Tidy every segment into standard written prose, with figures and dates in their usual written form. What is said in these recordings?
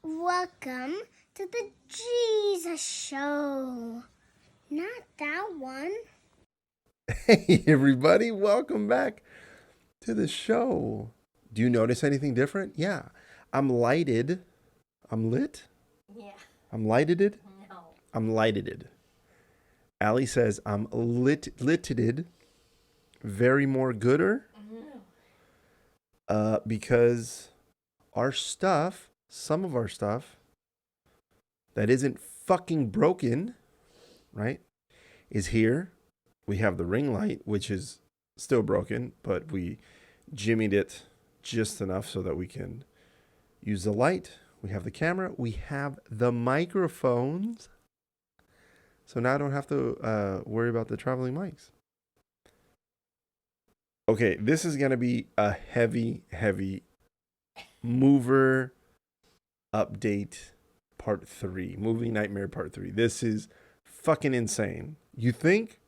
Welcome to the Jesus Show. Not that one. Hey, everybody, welcome back to the show. Do you notice anything different? Yeah, I'm lighted. I'm lit. Yeah. I'm lighted. No. I'm lighted. Allie says I'm lited. Very more gooder. Because our stuff, some of our stuff that isn't fucking broken, right, is here. We have the ring light, which is still broken, but we jimmied it just enough so that we can use the light. We have the camera. We have the microphones. So now I don't have to worry about the traveling mics. Okay, this is going to be a heavy mover update part 3. Movie Nightmare part 3. This is fucking insane. You think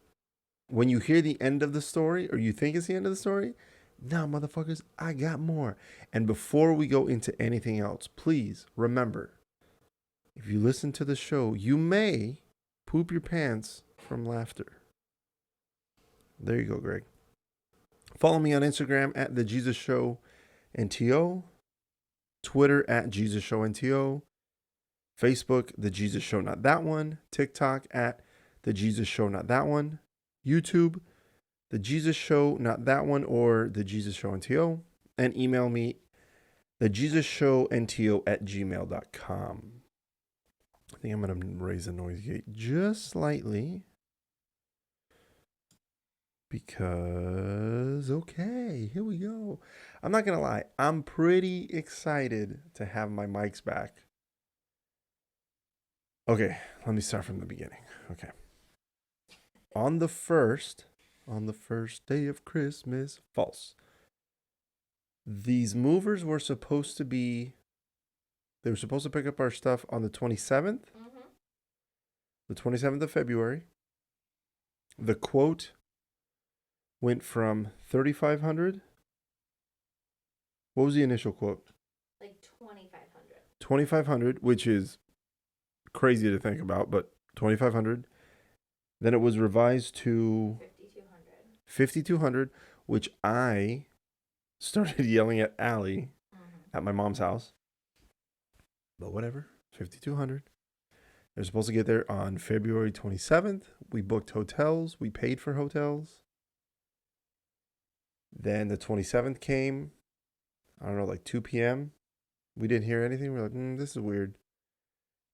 when you hear the end of the story, or you think it's the end of the story, nah, motherfuckers, I got more. And before we go into anything else, please remember, if you listen to the show, you may poop your pants from laughter. There you go, Greg. Follow me on Instagram at The Jesus Show NTO, Twitter at Jesus Show NTO, Facebook, The Jesus Show Not That One, TikTok at The Jesus Show Not That One, YouTube, The Jesus Show Not That One, or The Jesus Show NTO, and email me, TheJesusShowNTO at gmail.com. I think I'm going to raise the noise gate just slightly. Because, okay, here we go. I'm not going to lie. I'm pretty excited to have my mics back. Okay, let me start from the beginning. Okay. On the first day of Christmas, false. These movers were supposed to be, they were supposed to pick up our stuff on the 27th. The 27th of February. The quote went from 3,500. What was the initial quote? Like 2,500. 2,500, which is crazy to think about, but 2,500. Then it was revised to 5,200, which I started yelling at Allie at my mom's house. But whatever, 5,200. They're supposed to get there on February 27th. We booked hotels. We paid for hotels. Then the 27th came. I don't know, like 2 p.m. We didn't hear anything. We're like, this is weird.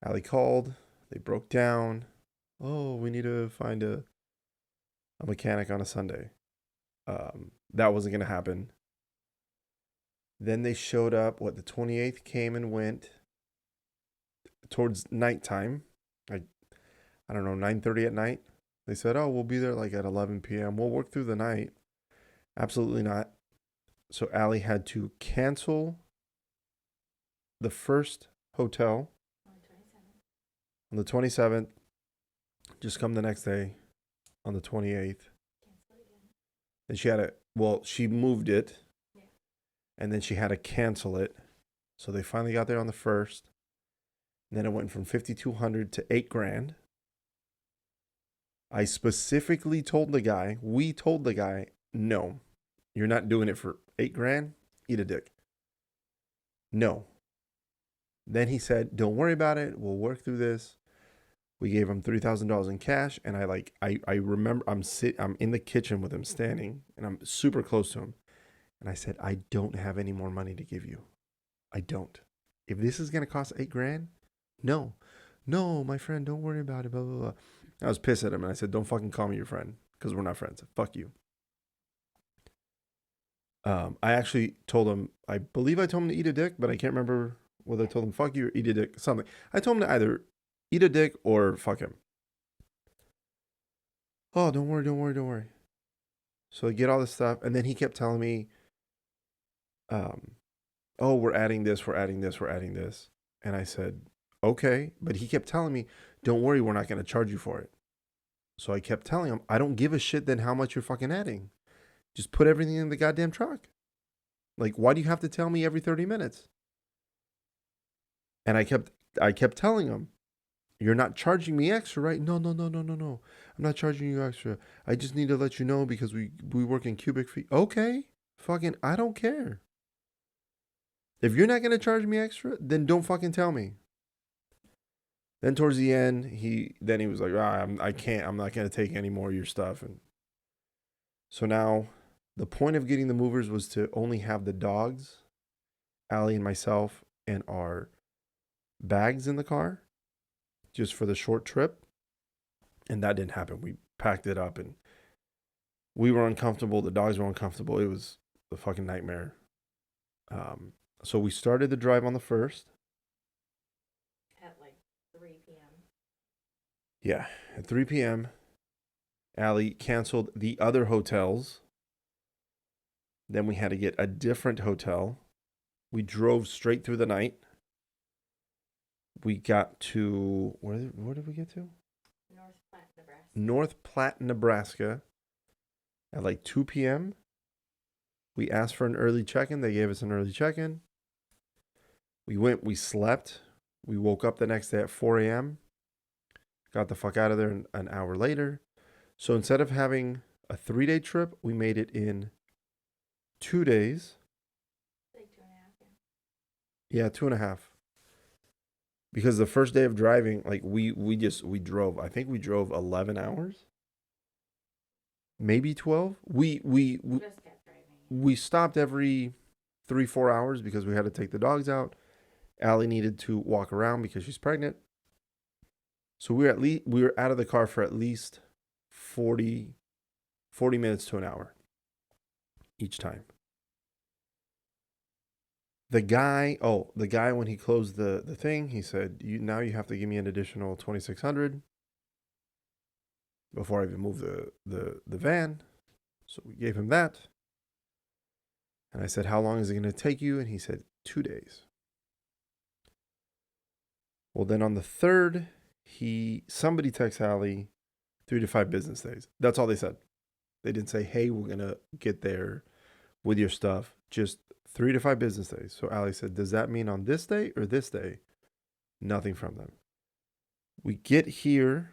Allie called. They broke down. Oh, we need to find a mechanic on a Sunday. That wasn't going to happen. Then they showed up. The 28th came and went towards nighttime. Like, I don't know, 9:30 at night. They said, oh, we'll be there like at 11 p.m. We'll work through the night. Absolutely not. So Allie had to cancel the first hotel on the 27th. Just come the next day on the 28th. And she had she moved it. Yeah. And then she had to cancel it. So they finally got there on the 1st. And then it went from 5,200 to $8,000. I specifically told the guy, no, you're not doing it for $8,000. Eat a dick. No. Then he said, don't worry about it. We'll work through this. We gave him $3,000 in cash. And I remember I'm in the kitchen with him standing and I'm super close to him. And I said, I don't have any more money to give you. I don't. If this is going to cost $8,000, no, my friend, don't worry about it, blah, blah, blah. I was pissed at him and I said, don't fucking call me your friend because we're not friends. Fuck you. I actually told him, I believe I told him to eat a dick, but I can't remember whether I told him fuck you or eat a dick, something. I told him to either eat a dick or fuck him. Oh, don't worry. So I get all this stuff. And then he kept telling me, oh, we're adding this. And I said, okay. But he kept telling me, don't worry, we're not going to charge you for it. So I kept telling him, I don't give a shit then how much you're fucking adding. Just put everything in the goddamn truck. Like, why do you have to tell me every 30 minutes? And I kept telling him, you're not charging me extra, right? No. I'm not charging you extra. I just need to let you know because we work in cubic feet. Okay. Fucking, I don't care. If you're not going to charge me extra, then don't fucking tell me. Then towards the end, he was like, I can't, I'm not going to take any more of your stuff. And so now the point of getting the movers was to only have the dogs, Allie and myself, and our bags in the car just for the short trip. And that didn't happen. We packed it up and we were uncomfortable. The dogs were uncomfortable. It was a fucking nightmare. So we started the drive on the 1st. At like 3 p.m. Yeah, at 3 p.m. Allie canceled the other hotels. Then we had to get a different hotel. We drove straight through the night. We got to, where did we get to? North Platte, Nebraska. North Platte, Nebraska at like 2 p.m. We asked for an early check-in. They gave us an early check-in. We slept. We woke up the next day at 4 a.m. Got the fuck out of there an hour later. So instead of having a 3-day trip, we made it in 2 days. Like 2.5, yeah. Yeah, 2.5. Because the first day of driving, like we drove. I think we drove 11 hours, maybe 12. We Just kept driving. we stopped every 3-4 hours because we had to take the dogs out. Allie needed to walk around because she's pregnant. So we were out of the car for at least 40 minutes to an hour each time. The guy when he closed the thing, he said, now you have to give me an additional $2,600 before I even move the van. So we gave him that. And I said, how long is it going to take you? And he said, 2 days. Well, then on the 3rd, somebody texted Allie 3 to 5 business days. That's all they said. They didn't say, hey, we're going to get there with your stuff. Just 3 to 5 business days. So Allie said, does that mean on this day or this day? Nothing from them. We get here.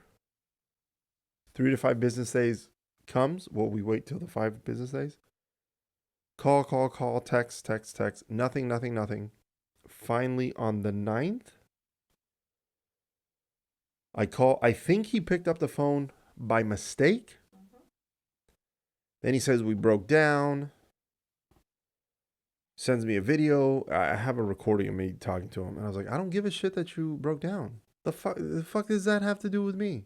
3 to 5 business days comes. Well, we wait till the 5 business days. Call, text. Nothing. Finally, on the 9th, I think he picked up the phone by mistake. Mm-hmm. Then he says we broke down. Sends me a video. I have a recording of me talking to him. And I was like, I don't give a shit that you broke down. The fuck does that have to do with me?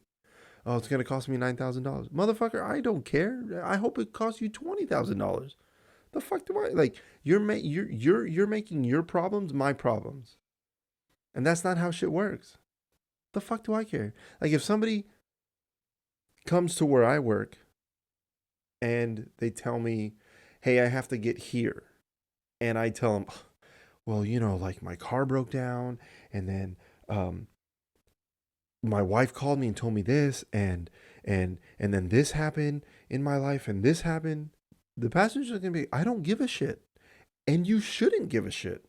Oh, it's going to cost me $9,000. Motherfucker, I don't care. I hope it costs you $20,000. The fuck do I, like, you're making your problems my problems. And that's not how shit works. The fuck do I care? Like, if somebody comes to where I work and they tell me, hey, I have to get here. And I tell them, well, like my car broke down and then my wife called me and told me this and then this happened in my life and this happened. The passengers are going to be, I don't give a shit. And you shouldn't give a shit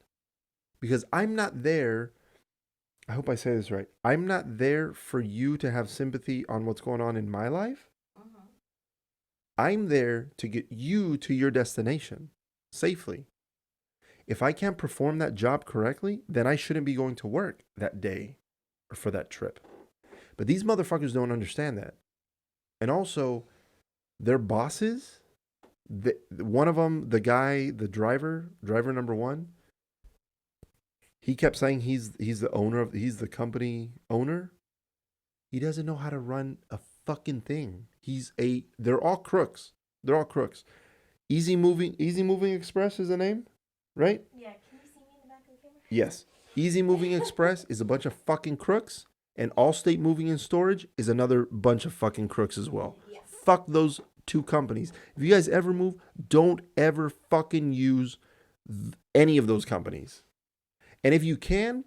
because I'm not there. I hope I say this right. I'm not there for you to have sympathy on what's going on in my life. Mm-hmm. I'm there to get you to your destination safely. If I can't perform that job correctly, then I shouldn't be going to work that day or for that trip. But these motherfuckers don't understand that. And also, their bosses, one of them, the guy, the driver number 1, he kept saying he's the company owner. He doesn't know how to run a fucking thing. They're all crooks. Easy Moving Express is the name, right? Yeah, can you see me in the back of the camera? Yes. Easy Moving Express is a bunch of fucking crooks, and Allstate Moving and Storage is another bunch of fucking crooks as well. Yes. Fuck those 2 companies. If you guys ever move, don't ever fucking use any of those companies. And if you can,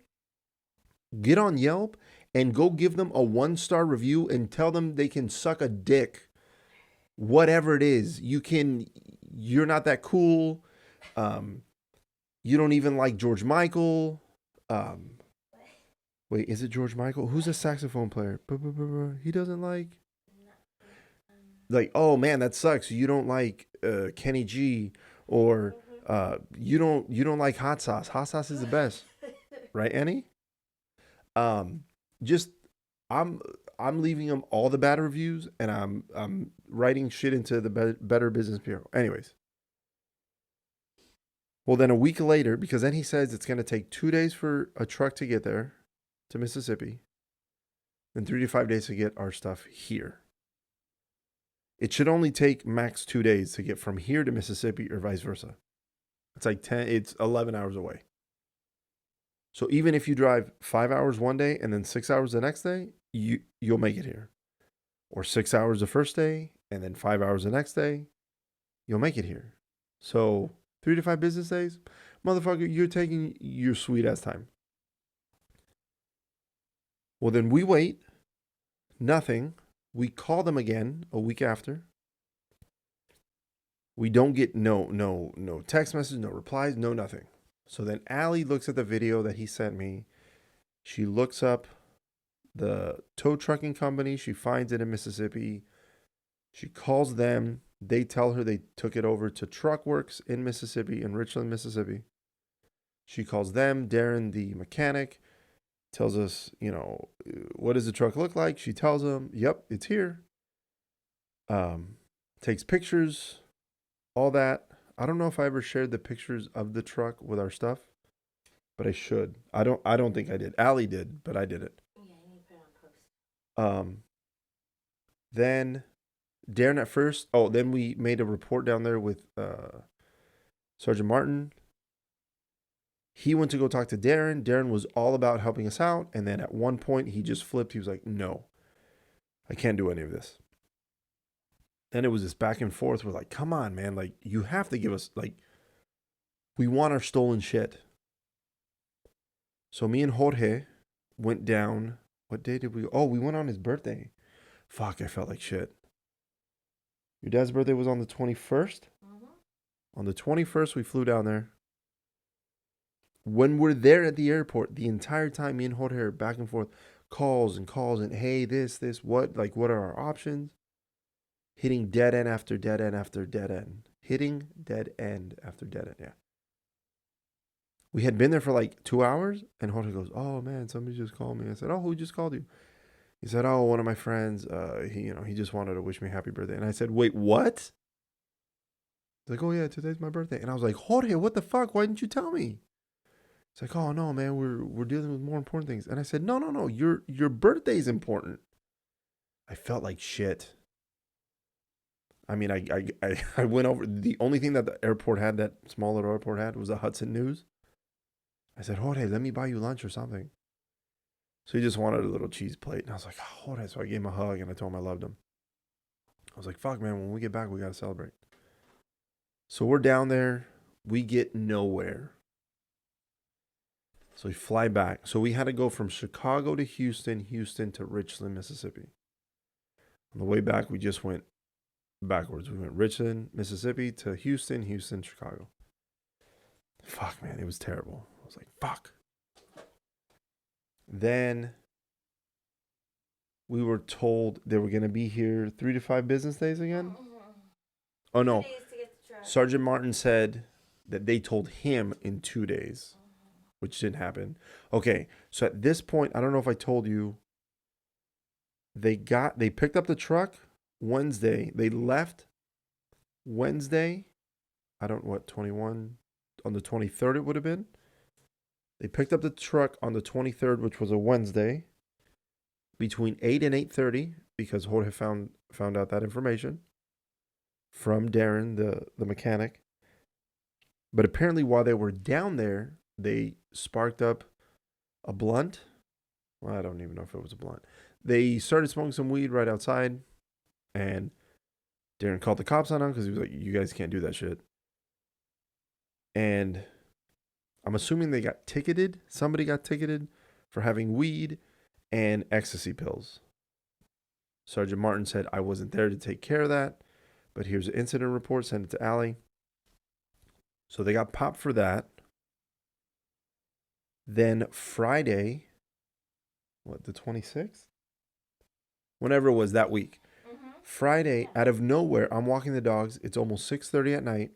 get on Yelp and go give them a 1-star review and tell them they can suck a dick. Whatever it is, you're not that cool. You don't even like George Michael. Wait, is it George Michael? Who's a saxophone player? He doesn't like, oh man, that sucks. You don't like Kenny G, or you don't like hot sauce. Hot sauce is the best, right, Annie? Um, just I'm I'm leaving them all the bad reviews, and I'm writing shit into the Better Business Bureau. Anyways, well then a week later, because then he says it's gonna take 2 days for a truck to get there to Mississippi, and 3 to 5 days to get our stuff here. It should only take max 2 days to get from here to Mississippi or vice versa. It's like 10, it's 11 hours away. So even if you drive 5 hours one day and then 6 hours the next day, you'll make it here. Or 6 hours the first day and then 5 hours the next day, you'll make it here. So 3 to 5 business days, motherfucker, you're taking your sweet ass time. Well, then we wait, nothing. We call them again a week after. We don't get no text message, no replies, no nothing. So then Allie looks at the video that he sent me. She looks up the tow trucking company. She finds it in Mississippi. She calls them. They tell her they took it over to Truckworks in Mississippi, in Richland, Mississippi. She calls them. Darren, the mechanic, tells us, what does the truck look like? She tells him, yep, it's here. Takes pictures, all that. I don't know if I ever shared the pictures of the truck with our stuff, but I should. I don't think I did. Allie did, but I did it. Yeah, you need to put it on post. Then Darren at first. Oh, then we made a report down there with Sergeant Martin. He went to go talk to Darren. Darren was all about helping us out, and then at one point he just flipped. He was like, "No, I can't do any of this." Then it was this back and forth. We're like, "Come on, man! Like, you have to give us, like, we want our stolen shit." So me and Jorge went down. What day did we? Oh, we went on his birthday. Fuck, I felt like shit. Your dad's birthday was on the 21st? Mm-hmm. On the 21st, we flew down there. When we're there at the airport, the entire time, me and Jorge are back and forth, calls, and hey, this, what are our options? Hitting dead end after dead end after dead end. Hitting dead end after dead end, yeah. We had been there for like 2 hours, and Jorge goes, "Oh man, somebody just called me." I said, "Oh, who just called you?" He said, "Oh, one of my friends. He just wanted to wish me happy birthday." And I said, "Wait, what?" He's like, "Oh yeah, today's my birthday." And I was like, "Jorge, what the fuck? Why didn't you tell me?" It's like, "Oh no, man, we're dealing with more important things." And I said, "No, your birthday's important." I felt like shit. I mean, I went over. The only thing that the airport had, that small little airport had, was the Hudson News. I said, "Jorge, let me buy you lunch or something." So he just wanted a little cheese plate. And I was like, "Oh, Jorge." So I gave him a hug and I told him I loved him. I was like, "Fuck, man, when we get back, we got to celebrate." So we're down there. We get nowhere. So we fly back. So we had to go from Chicago to Houston, Houston to Richland, Mississippi. On the way back, we just went backwards. We went Richland, Mississippi to Houston, Houston, Chicago. Fuck, man, it was terrible. I was like, fuck. Then we were told they were going to be here 3 to 5 business days again. Mm-hmm. Oh, no. 2 days to get the truck. Sergeant Martin said that they told him in 2 days, which didn't happen. Okay, so at this point, I don't know if I told you, they picked up the truck Wednesday. They left Wednesday. I don't know what, 21? On the 23rd it would have been. They picked up the truck on the 23rd, which was a Wednesday, between 8 and 8:30, because Jorge found out that information from Darren, the mechanic. But apparently while they were down there, they sparked up a blunt. Well, I don't even know if it was a blunt. They started smoking some weed right outside, and Darren called the cops on them because he was like, "You guys can't do that shit." And I'm assuming they got ticketed. Somebody got ticketed for having weed and ecstasy pills. Sergeant Martin said, "I wasn't there to take care of that, but here's an incident report. Send it to Allie." So they got popped for that. Then Friday, what, the 26th? Whenever it was that week. Friday, out of nowhere, I'm walking the dogs. It's almost 6:30 at night.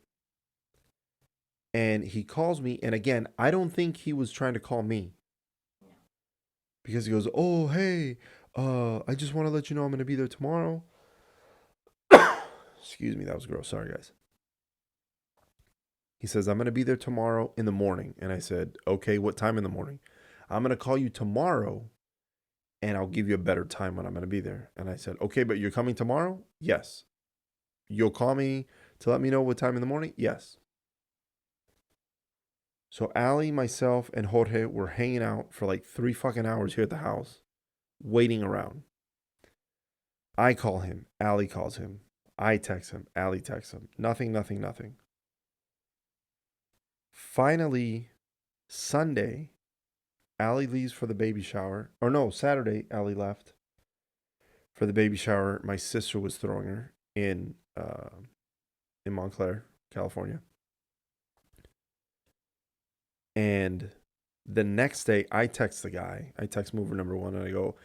And he calls me. And again, I don't think he was trying to call me. No. Because he goes, oh, hey, I just want to let you know I'm going to be there tomorrow. Excuse me, that was gross. Sorry, guys. He says, I'm going to be there tomorrow in the morning. And I said, okay, what time in the morning? I'm going to call you tomorrow and I'll give you a better time when I'm going to be there. And I said, okay, but you're coming tomorrow? Yes. You'll call me to let me know what time in the morning? Yes. So Ali, myself, and Jorge were hanging out for like 3 fucking hours here at the house, waiting around. I call him. Ali calls him. I text him. Ali texts him. Nothing, nothing, nothing. Finally, Sunday, Ali leaves for the baby shower. Or no, Saturday, Ali left for the baby shower. My sister was throwing her in Montclair, California. And the next day, I text the guy. I text mover number 1, and I go,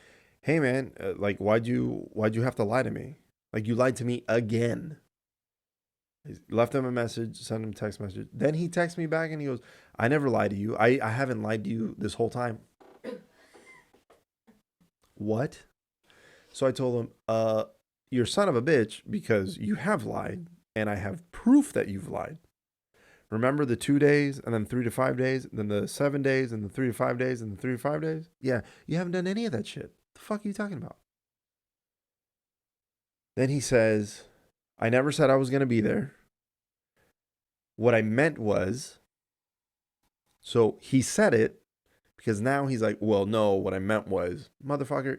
"Hey man, like why'd you have to lie to me? Like you lied to me again." He left him a message, sent him a text message. Then he texts me back and he goes, "I never lied to you. I haven't lied to you this whole time." What? So I told him, "You're son of a bitch because you have lied, and I have proof that you've lied. Remember the 2 days, and then 3 to 5 days, then the 7 days, and the 3 to 5 days, and the 3 to 5 days? Yeah, you haven't done any of that shit. The fuck are you talking about?" Then he says, "I never said I was going to be there. What I meant was," so he said it because now he's like, "Well, no, what I meant was," motherfucker,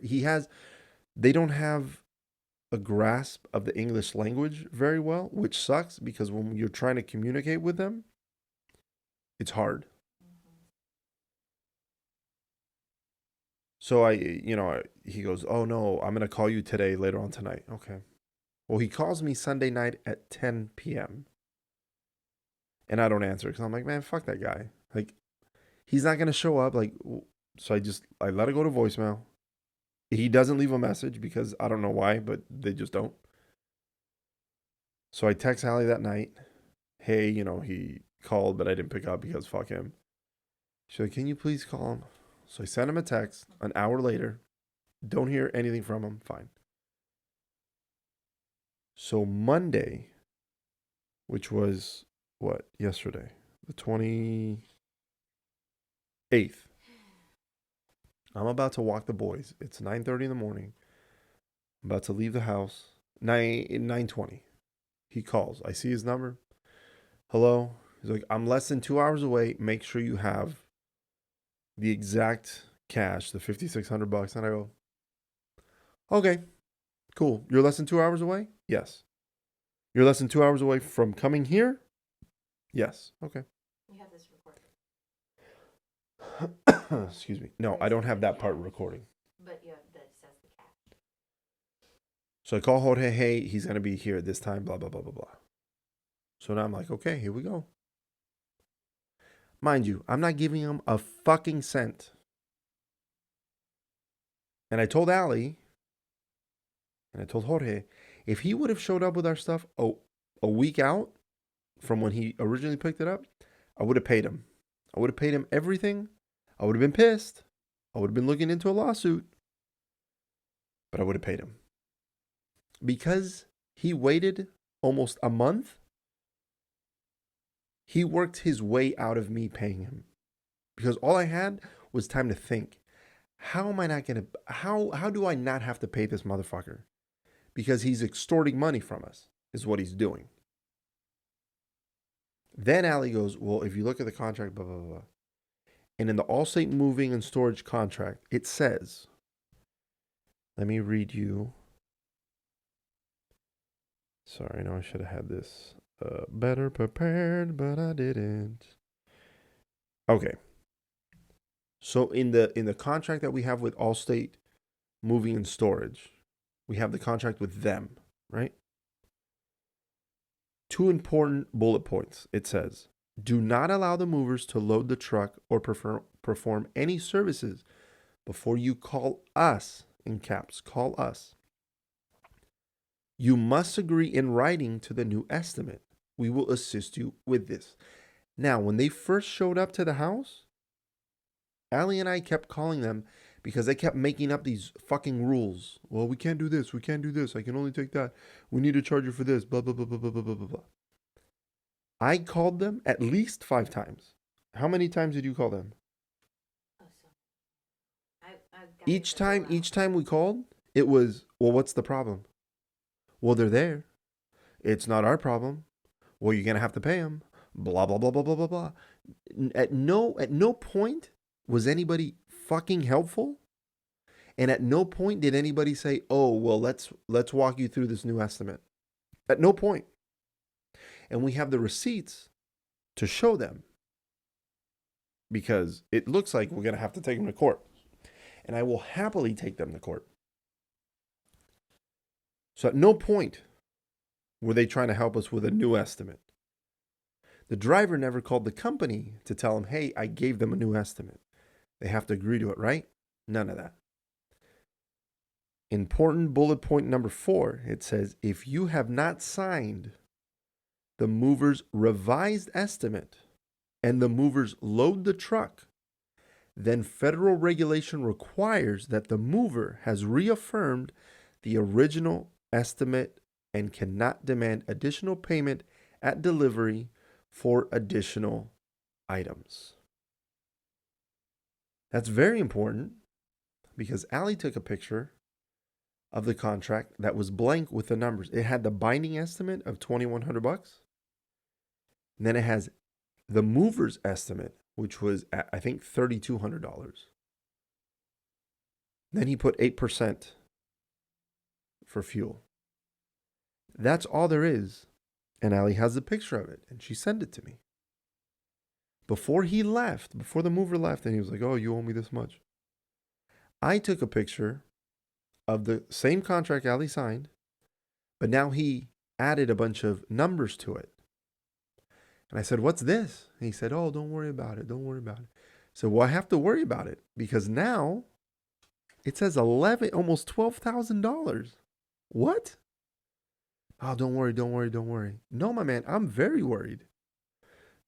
they don't have a grasp of the English language very well, which sucks because when you're trying to communicate with them, it's hard. So he goes, "Oh no, I'm going to call you today, later on tonight." Okay. Well, he calls me Sunday night at 10 p.m. and I don't answer because I'm like, man, fuck that guy. Like, he's not going to show up. Like, so I let it go to voicemail. He doesn't leave a message because I don't know why, but they just don't. So I text Hallie that night. Hey, he called, but I didn't pick up because fuck him. She's like, "Can you please call him?" So I sent him a text an hour later. Don't hear anything from him. Fine. So Monday, which was what? Yesterday, the 28th. I'm about to walk the boys. It's 9:30 in the morning. I'm about to leave the house. 9:20. He calls. I see his number. "Hello." He's like, "I'm less than 2 hours away. Make sure you have the exact cash, the $5,600." And I go, "Okay, cool. You're less than 2 hours away?" "Yes." "You're less than 2 hours away from coming here?" "Yes." "Okay." You have this recorded. Excuse me. No, I don't have that part recording. But you have that says the cat. So I call Jorge. Hey, he's going to be here at this time, blah, blah, blah, blah, blah. So now I'm like, okay, here we go. Mind you, I'm not giving him a fucking cent. And I told Ali, and I told Jorge, if he would have showed up with our stuff a week out from when he originally picked it up, I would have paid him. I would have paid him everything. I would have been pissed. I would have been looking into a lawsuit. But I would have paid him. Because he waited almost a month, he worked his way out of me paying him. Because all I had was time to think. How am I not going to, how do I not have to pay this motherfucker? Because he's extorting money from us, is what he's doing. Then Ali goes, "Well, if you look at the contract, blah, blah, blah." And in the Allstate moving and storage contract, it says, let me read you. Sorry, I know I should have had this better prepared, but I didn't. Okay. So in the contract that we have with Allstate moving and storage, we have the contract with them, right? 2 important bullet points. It says, do not allow the movers to load the truck or perform any services before you call us, in caps, call us, you must agree in writing to the new estimate. We will assist you with this. Now, when they first showed up to the house, Allie and I kept calling them because they kept making up these fucking rules. Well, we can't do this. We can't do this. I can only take that. We need to charge you for this. Blah, blah, blah, blah, blah, blah, blah, blah. I called them at least 5 times. How many times did you call them? Oh, so I've got Each it for a while. time we called, it was, well, what's the problem? Well, they're there. It's not our problem. Well, you're going to have to pay them. Blah, blah, blah, blah, blah, blah, blah. At no point was anybody fucking helpful. And at no point did anybody say, oh, well, let's walk you through this new estimate. At no point. And we have the receipts to show them. Because it looks like we're going to have to take them to court. And I will happily take them to court. So at no point were they trying to help us with a new estimate. The driver never called the company to tell them, hey, I gave them a new estimate. They have to agree to it, right? None of that. Important bullet point number 4, it says, if you have not signed the mover's revised estimate and the movers load the truck, then federal regulation requires that the mover has reaffirmed the original estimate and cannot demand additional payment at delivery for additional items. That's very important because Allie took a picture of the contract that was blank with the numbers. It had the binding estimate of $2,100. And then it has the mover's estimate, which was at, I think, $3,200. Then he put 8% for fuel. That's all there is. And Allie has a picture of it, and she sent it to me. Before he left, before the mover left, and he was like, oh, you owe me this much. I took a picture of the same contract Allie signed, but now he added a bunch of numbers to it. And I said, what's this? And he said, oh, don't worry about it. Don't worry about it. So, well, I have to worry about it because now it says almost $12,000. What? Oh, don't worry, don't worry, don't worry. No, my man, I'm very worried.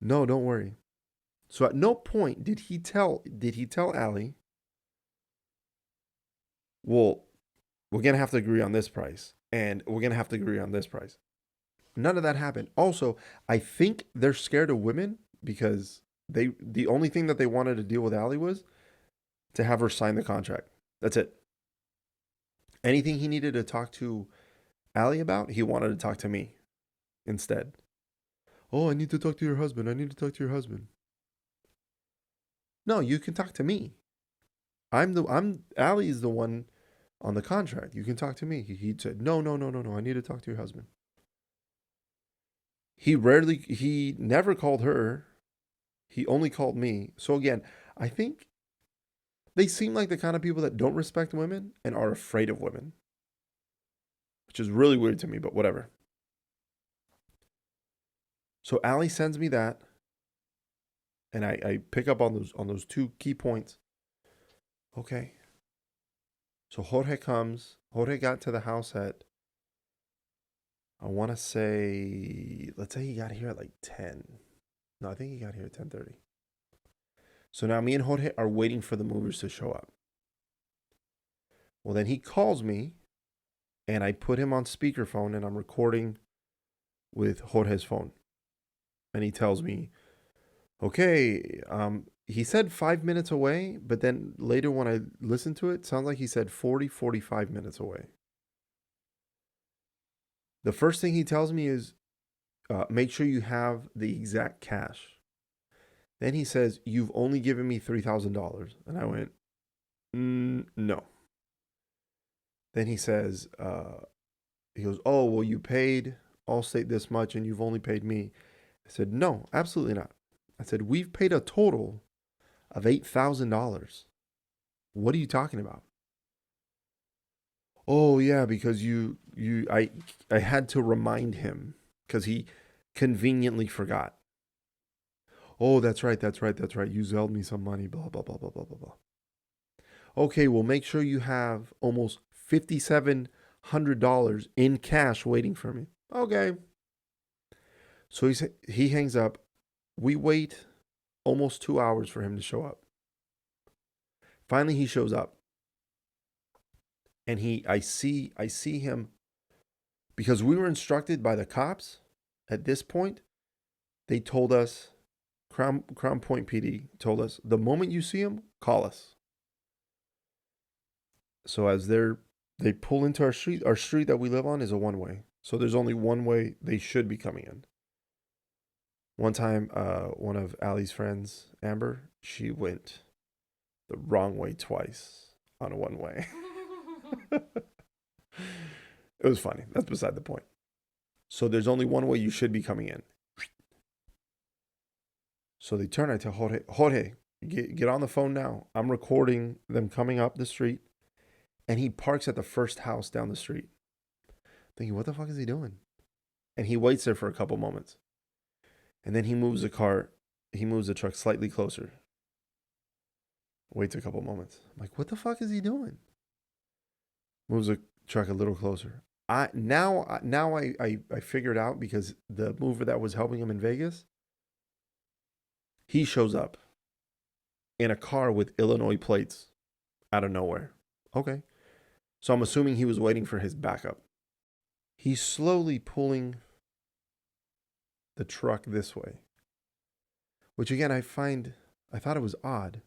No, don't worry. So at no point did he tell Allie, well, we're going to have to agree on this price, and we're going to have to agree on this price. None of that happened. Also, I think they're scared of women because the only thing that they wanted to deal with Allie was to have her sign the contract. That's it. Anything he needed to talk to Allie about, he wanted to talk to me instead. Oh, I need to talk to your husband. I need to talk to your husband. No, you can talk to me. Allie is the one on the contract. You can talk to me. He said, no. I need to talk to your husband. He never called her. He only called me. So again, I think they seem like the kind of people that don't respect women and are afraid of women, which is really weird to me, but whatever. So Allie sends me that, and I pick up on those 2 key points. Okay. So Jorge comes. Jorge got to the house at, I want to say, let's say he got here at like 10. No, I think he got here at 10:30. So now me and Jorge are waiting for the movers to show up. Well, then he calls me, and I put him on speakerphone, and I'm recording with Jorge's phone. And he tells me, okay, he said 5 minutes away, but then later when I listened to it, it sounds like he said 45 minutes away. The first thing he tells me is, make sure you have the exact cash. Then he says, you've only given me $3,000. And I went, no. Then he says, he goes, oh, well, you paid Allstate this much and you've only paid me. I said, no, absolutely not. I said, we've paid a total of $8,000. What are you talking about? Oh, yeah, because I had to remind him because he conveniently forgot. Oh, that's right. You Zelled me some money, blah, blah, blah, blah, blah, blah, blah. Okay, well, make sure you have almost $5,700 in cash waiting for me. Okay. So he hangs up. We wait almost 2 hours for him to show up. Finally, he shows up, and I see him, because we were instructed by the cops. At this point, they told us, Crown Point PD told us, the moment you see him, call us. So as they pull into our street that we live on is a one way. So there's only one way they should be coming in. One time, one of Allie's friends, Amber, she went the wrong way twice on a one way. It was funny. That's beside the point. So there's only one way you should be coming in. So they turn. I tell Jorge, get on the phone now. I'm recording them coming up the street. And he parks at the first house down the street. Thinking, what the fuck is he doing? And he waits there for a couple moments. And then he moves the truck slightly closer. Waits a couple moments. I'm like, what the fuck is he doing? Moves the truck a little closer. I figured out, because the mover that was helping him in Vegas, he shows up in a car with Illinois plates out of nowhere. Okay. So I'm assuming he was waiting for his backup. He's slowly pulling the truck this way, which again, I thought it was odd.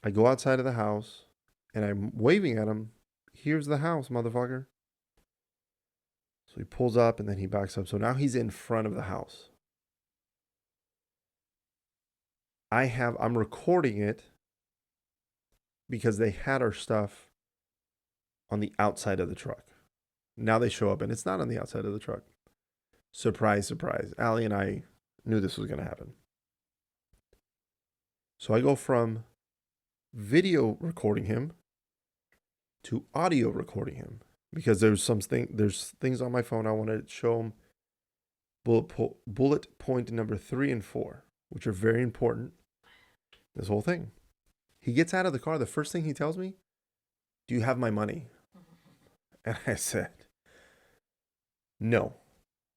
I go outside of the house and I'm waving at him. Here's the house, motherfucker. So he pulls up and then he backs up. So now he's in front of the house. I'm recording it because they had our stuff on the outside of the truck. Now they show up and it's not on the outside of the truck. Surprise, surprise. Allie and I knew this was going to happen. So I go from video recording him to audio recording him, because there's things on my phone I want to show him. Bullet point number 3 and 4, which are very important. This whole thing. He gets out of the car. The first thing he tells me, do you have my money? And I said, no,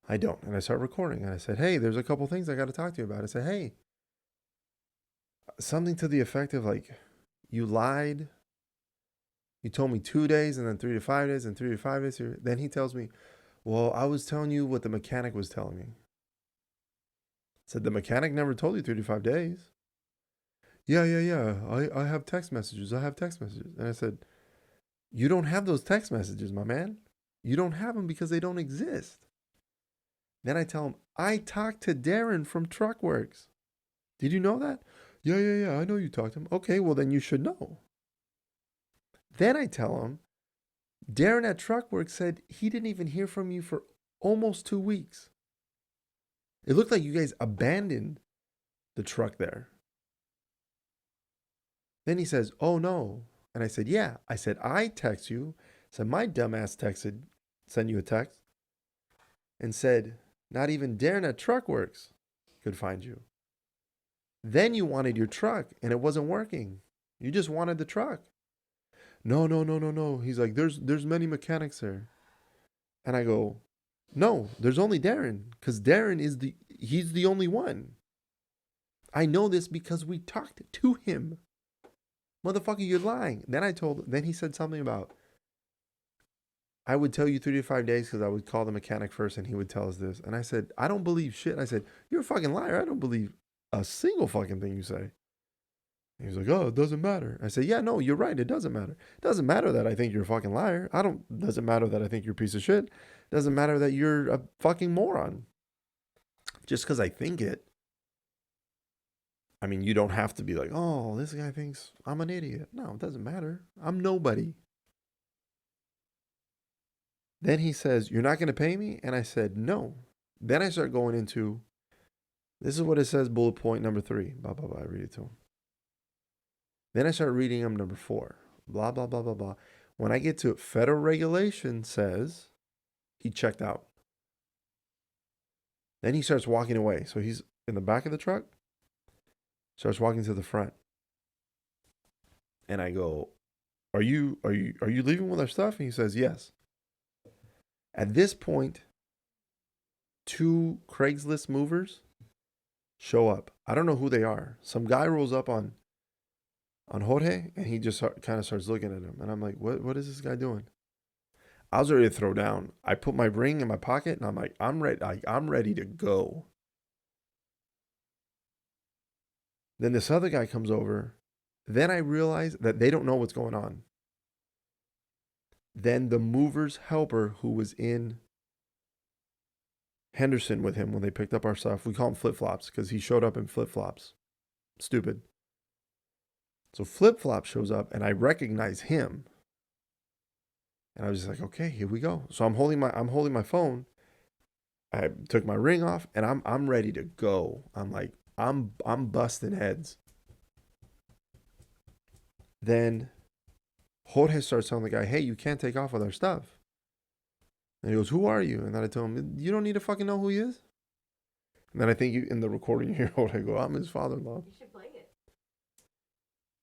I don't. And I start recording. And I said, hey, there's a couple things I got to talk to you about. I said, hey, something to the effect of like, you lied. You told me 2 days and then 3 to 5 days and 3 to 5 days. Then he tells me, well, I was telling you what the mechanic was telling me. I said, the mechanic never told you 3 to 5 days. Yeah. I have text messages. And I said, you don't have those text messages, my man. You don't have them because they don't exist. Then I tell him, I talked to Darren from Truckworks. Did you know that? Yeah. I know you talked to him. Okay, well, then you should know. Then I tell him, Darren at Truckworks said he didn't even hear from you for almost 2 weeks. It looked like you guys abandoned the truck there. Then he says, oh no. And I said, yeah. I said, I text you. I said, my dumbass sent you a text and said, not even Darren at Truckworks could find you. Then you wanted your truck and it wasn't working. You just wanted the truck. No. He's like, there's many mechanics there. And I go, no, there's only Darren, because Darren he's the only one. I know this because we talked to him. Motherfucker, you're lying. Then he said something about, I would tell you 3 to 5 days because I would call the mechanic first and he would tell us this. And I said, I don't believe shit. I said, you're a fucking liar. I don't believe a single fucking thing you say. He was like, oh, it doesn't matter. I said, yeah, no, you're right. It doesn't matter. It doesn't matter that I think you're a fucking liar. Doesn't matter that I think you're a piece of shit. It doesn't matter that you're a fucking moron. Just because I think it. I mean, you don't have to be like, oh, this guy thinks I'm an idiot. No, it doesn't matter. I'm nobody. Then he says, you're not going to pay me? And I said, no. Then I start going into, this is what it says, bullet point number 3. Blah, blah, blah. I read it to him. Then I start reading him number 4. Blah, blah, blah, blah, blah. When I get to it, federal regulation says he checked out. Then he starts walking away. So he's in the back of the truck, starts walking to the front. And I go, are you leaving with our stuff? And he says, yes. At this point, two Craigslist movers show up. I don't know who they are. Some guy rolls up on Jorge, and he just kind of starts looking at him. And I'm like, what is this guy doing? I was ready to throw down. I put my ring in my pocket, and I'm like, I'm ready to go. Then this other guy comes over. Then I realize that they don't know what's going on. Then the mover's helper, who was in Henderson with him when they picked up our stuff, we call him Flip Flops because he showed up in flip flops. Stupid. So Flip Flop shows up, and I recognize him. And I was just like, okay, here we go. So I'm holding my phone. I took my ring off, and I'm ready to go. I'm like, I'm busting heads. Then Jorge starts telling the guy, hey, you can't take off with our stuff. And he goes, who are you? And then I tell him, you don't need to fucking know who he is. And then I think in the recording you hear Jorge go, I'm his father-in-law. You should play it.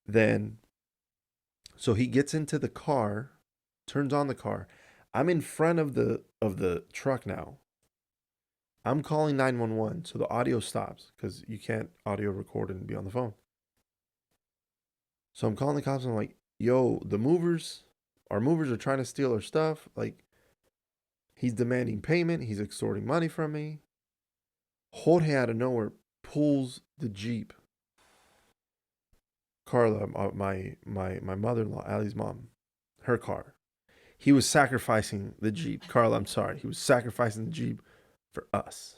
Then, so he gets into the car, turns on the car. I'm in front of the truck now. I'm calling 911, so the audio stops because you can't audio record and be on the phone. So I'm calling the cops and I'm like, yo, our movers are trying to steal our stuff. Like, he's demanding payment. He's extorting money from me. Jorge out of nowhere pulls the Jeep. Carla, my mother-in-law, Allie's mom, her car. He was sacrificing the Jeep. Carla, I'm sorry. He was sacrificing the Jeep for us.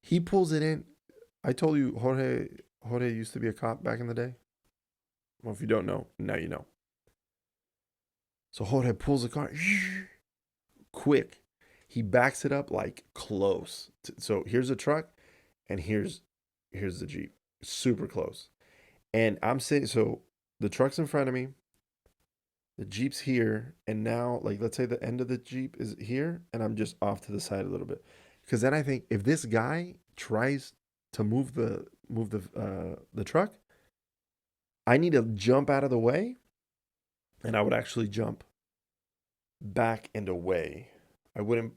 He pulls it in. I told you Jorge used to be a cop back in the day. Well, if you don't know, now you know. So Jorge pulls the car quick. He backs it up like close. So here's a truck, and here's the Jeep. Super close. And I'm sitting, so the truck's in front of me. The Jeep's here, and now, like, let's say the end of the Jeep is here, and I'm just off to the side a little bit. Because then I think if this guy tries to move the truck, I need to jump out of the way, and I would actually jump back and away. I wouldn't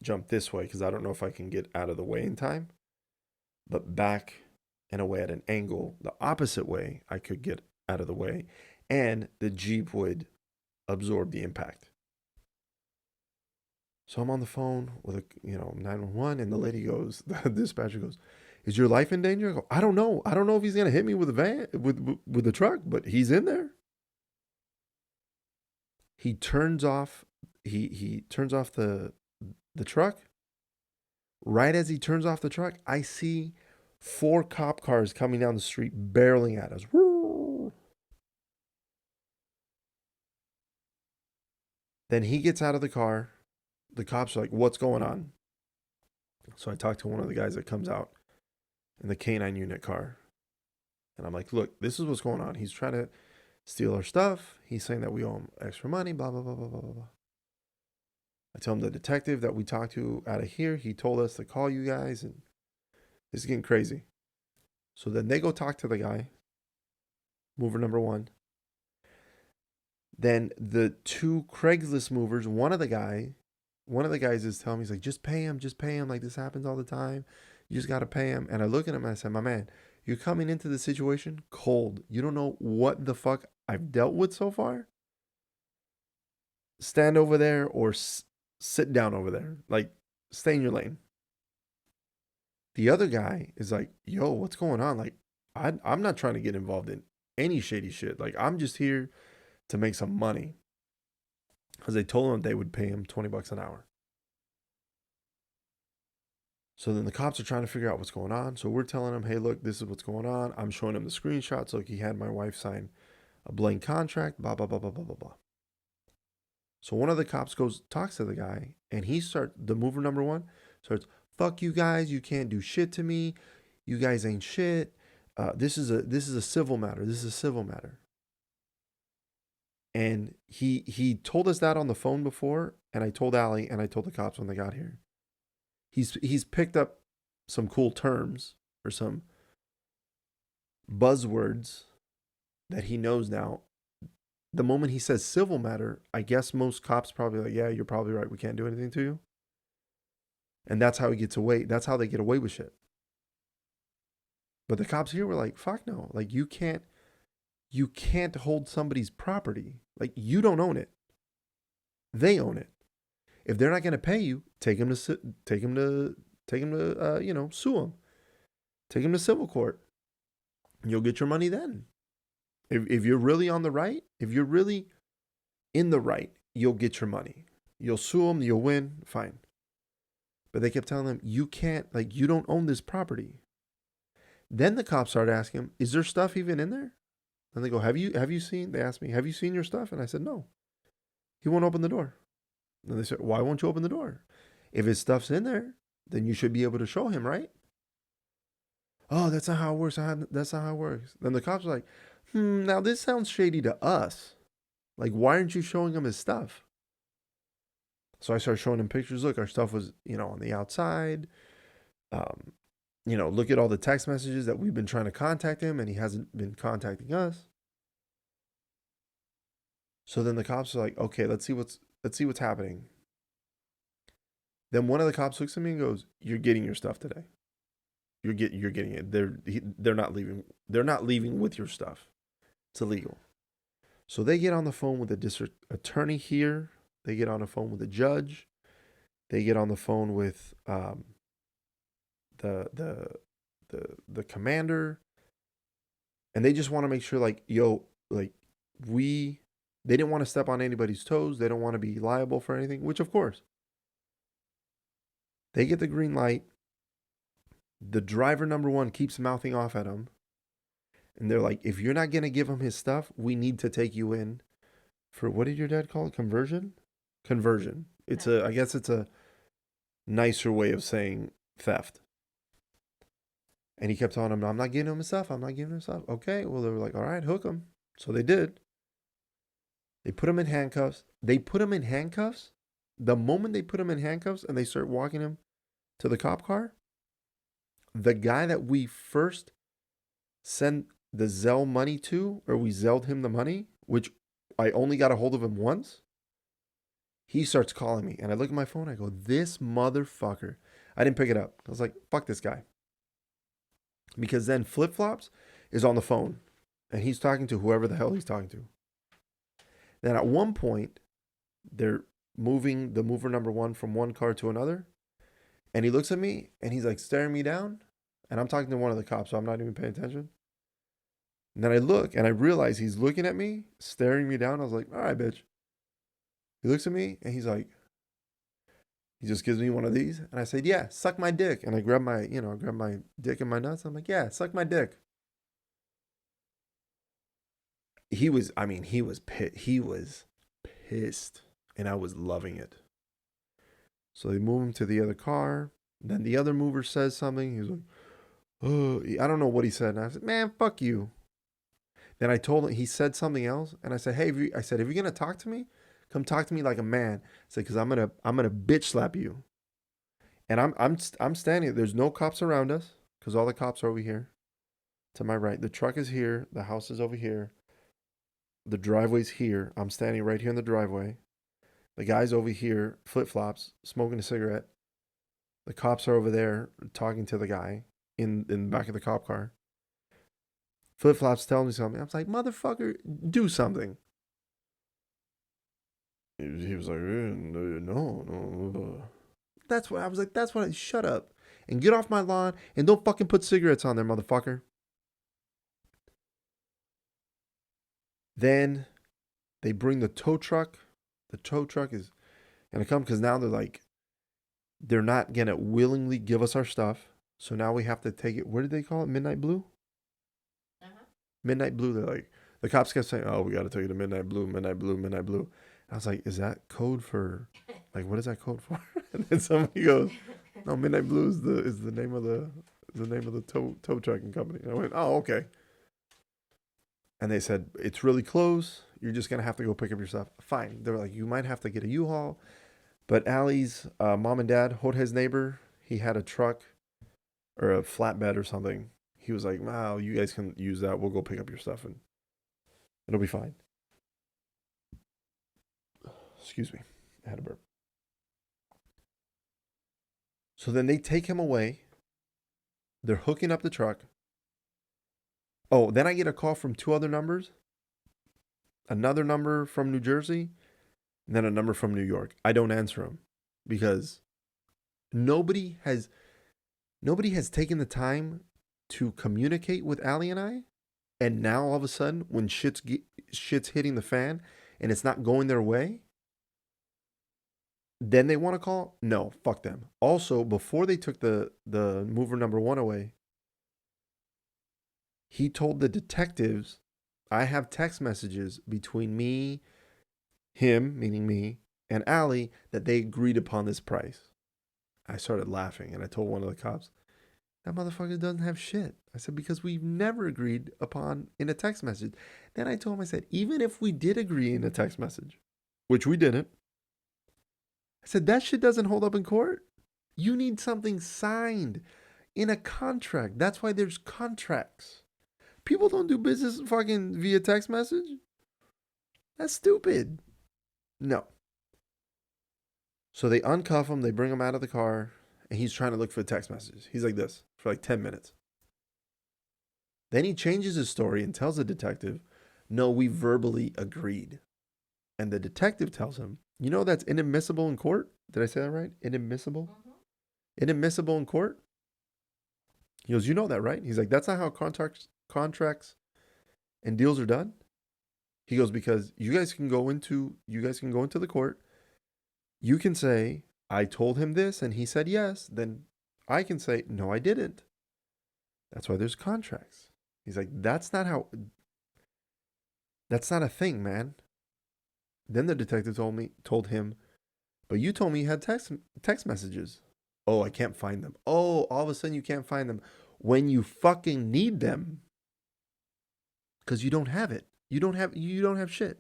jump this way because I don't know if I can get out of the way in time, but back and away at an angle, the opposite way, I could get out of the way, and the Jeep would absorb the impact. So I'm on the phone with 911, and the lady goes, the dispatcher goes, "Is your life in danger?" I go, "I don't know. I don't know if he's gonna hit me with a van with the truck, but he's in there." He turns off. He turns off the truck. Right as he turns off the truck, I see 4 cop cars coming down the street, barreling at us. Then he gets out of the car. The cops are like, "What's going on?" So I talked to one of the guys that comes out in the K9 unit car. And I'm like, "Look, this is what's going on. He's trying to steal our stuff. He's saying that we owe him extra money, blah, blah, blah, blah, blah, blah." I tell him the detective that we talked to out of here, he told us to call you guys, and this is getting crazy. So then they go talk to the guy, mover number 1. Then the 2 Craigslist movers, one of the guys is telling me, he's like, just pay him. Like, this happens all the time. You just got to pay him. And I look at him and I said, my man, you're coming into the situation cold. You don't know what the fuck I've dealt with so far. Stand over there or sit down over there. Like, stay in your lane. The other guy is like, yo, what's going on? Like, I'm not trying to get involved in any shady shit. Like, I'm just here to make some money. Because they told him they would pay him $20 an hour. So then the cops are trying to figure out what's going on. So we're telling him, hey, look, this is what's going on. I'm showing him the screenshots. Like, he had my wife sign a blank contract, blah, blah, blah, blah, blah, blah, blah. So one of the cops talks to the guy, and the mover number 1 starts, fuck you guys. You can't do shit to me. You guys ain't shit. This is a civil matter. This is a civil matter. And he told us that on the phone before, and I told Allie, and I told the cops when they got here. He's picked up some cool terms or some buzzwords that he knows now. The moment he says civil matter, I guess most cops probably like, yeah, you're probably right. We can't do anything to you. And that's how he gets away. That's how they get away with shit. But the cops here were like, fuck no. Like you can't hold somebody's property. Like you don't own it. They own it. If they're not going to pay you, take them to sue them. Take them to civil court. You'll get your money then. If you're really on the right, if you're really in the right, you'll get your money. You'll sue them, you'll win, fine. But they kept telling them, you can't, like, you don't own this property. Then the cops started asking him, is there stuff even in there? And they go, have you seen, they asked me, have you seen your stuff? And I said, no. He won't open the door. And they said, why won't you open the door? If his stuff's in there, then you should be able to show him, right? Oh, that's not how it works. That's not how it works. Then the cops are like, now this sounds shady to us. Like, why aren't you showing him his stuff? So I started showing him pictures. Look, our stuff was, on the outside. Look at all the text messages that we've been trying to contact him and he hasn't been contacting us. So then the cops are like, okay, let's see what's happening. Then one of the cops looks at me and goes, you're getting your stuff today. You're getting it. They're not leaving. They're not leaving with your stuff. It's illegal. So they get on the phone with the district attorney here. They get on the phone with the judge. They get on the phone with the commander, and they just want to make sure, like, they didn't want to step on anybody's toes. They don't want to be liable for anything, which of course. They get the green light. The driver number one keeps mouthing off at him. And they're like, if you're not going to give him his stuff, we need to take you in for, what did your dad call it? Conversion. I guess it's a nicer way of saying theft. And he kept telling him, I'm not giving him his stuff. I'm not giving him his stuff. Okay. Well, they were like, all right, hook him. So they did. They put him in handcuffs. The moment they put him in handcuffs and they start walking him to the cop car, the guy that we first sent the Zelle money to, or we Zelled him the money, which I only got a hold of him once, he starts calling me. And I look at my phone, I go, this motherfucker. I didn't pick it up. I was like, fuck this guy. Because then Flip Flops is on the phone, and he's talking to whoever the hell he's talking to. Then at one point, they're moving the mover number one from one car to another. And he looks at me, and he's like staring me down. And I'm talking to one of the cops, so I'm not even paying attention. And then I look, and I realize he's looking at me, staring me down. I was like, all right, bitch. He looks at me, and he's like, he just gives me one of these. And I said, yeah, suck my dick. And I grab my dick and my nuts. I'm like, yeah, suck my dick. He was pissed. And I was loving it. So they move him to the other car. Then the other mover says something. He was like, oh, I don't know what he said. And I said, man, fuck you. Then I told him, he said something else. And I said, hey, if you're going to talk to me, come talk to me like a man. I said, because I'm gonna bitch slap you. And I'm standing. There's no cops around us because all the cops are over here to my right. The truck is here. The house is over here. The driveway's here. I'm standing right here in the driveway. The guy's over here, Flip Flops, smoking a cigarette. The cops are over there talking to the guy in the back of the cop car. Flip Flops telling me something. I was like, motherfucker, do something. He was like, no. That's what I was like. Shut up and get off my lawn and don't fucking put cigarettes on there, motherfucker. Then they bring the tow truck. The tow truck is going to come because now they're not going to willingly give us our stuff. So now we have to take it. What did they call it? Midnight Blue? Uh-huh. Midnight Blue. They're like, the cops kept saying, oh, we got to take it to Midnight Blue, Midnight Blue, Midnight Blue. I was like, is that code for, like, what is that code for? And then somebody goes, no, Midnight Blue is the name of the tow trucking company. And I went, oh, okay. And they said, it's really close. You're just going to have to go pick up your stuff. Fine. They were like, you might have to get a U-Haul. But Allie's mom and dad, Jorge's neighbor, he had a truck or a flatbed or something. He was like, wow, you guys can use that. We'll go pick up your stuff. And It'll be fine. Excuse me. I had a burp. So then they take him away. They're hooking up the truck. Oh, then I get a call from two other numbers. Another number from New Jersey, and then a number from New York. I don't answer them because nobody has taken the time to communicate with Allie and I. And now all of a sudden, when shit's hitting the fan and it's not going their way, then they want to call? No, fuck them. Also, before they took the mover number one away, he told the detectives, I have text messages between me, him, meaning me, and Allie that they agreed upon this price. I started laughing and I told one of the cops, that motherfucker doesn't have shit. I said, because we've never agreed upon in a text message. Then I told him, I said, even if we did agree in a text message, which we didn't, I said, that shit doesn't hold up in court. You need something signed in a contract. That's why there's contracts. People don't do business fucking via text message. That's stupid. No. So they uncuff him. They bring him out of the car. And he's trying to look for text messages. He's like this for like 10 minutes. Then he changes his story and tells the detective, no, we verbally agreed. And the detective tells him, you know that's inadmissible in court? Did I say that right? Inadmissible? Mm-hmm. Inadmissible in court? He goes, you know that, right? He's like, that's not how contracts and deals are done. He goes, because you guys can go into the court. You can say, I told him this and he said yes. Then I can say, no, I didn't. That's why there's contracts. He's like, that's not a thing, man. Then the detective told him, but you told me you had text messages. Oh, I can't find them. Oh, all of a sudden you can't find them when you fucking need them. Because you don't have it. You don't have shit.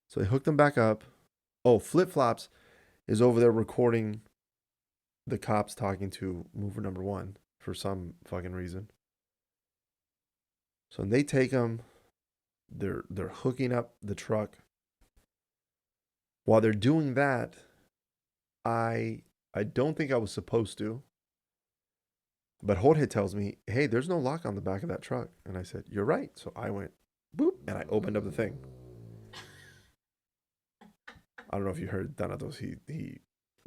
So they hooked him back up. Oh, Flip Flops is over there recording the cops talking to mover number one for some fucking reason. So they take him. They're hooking up the truck. While they're doing that, I don't think I was supposed to. But Jorge tells me, hey, there's no lock on the back of that truck. And I said, you're right. So I went, boop, and I opened up the thing. I don't know if you heard Thanatos. He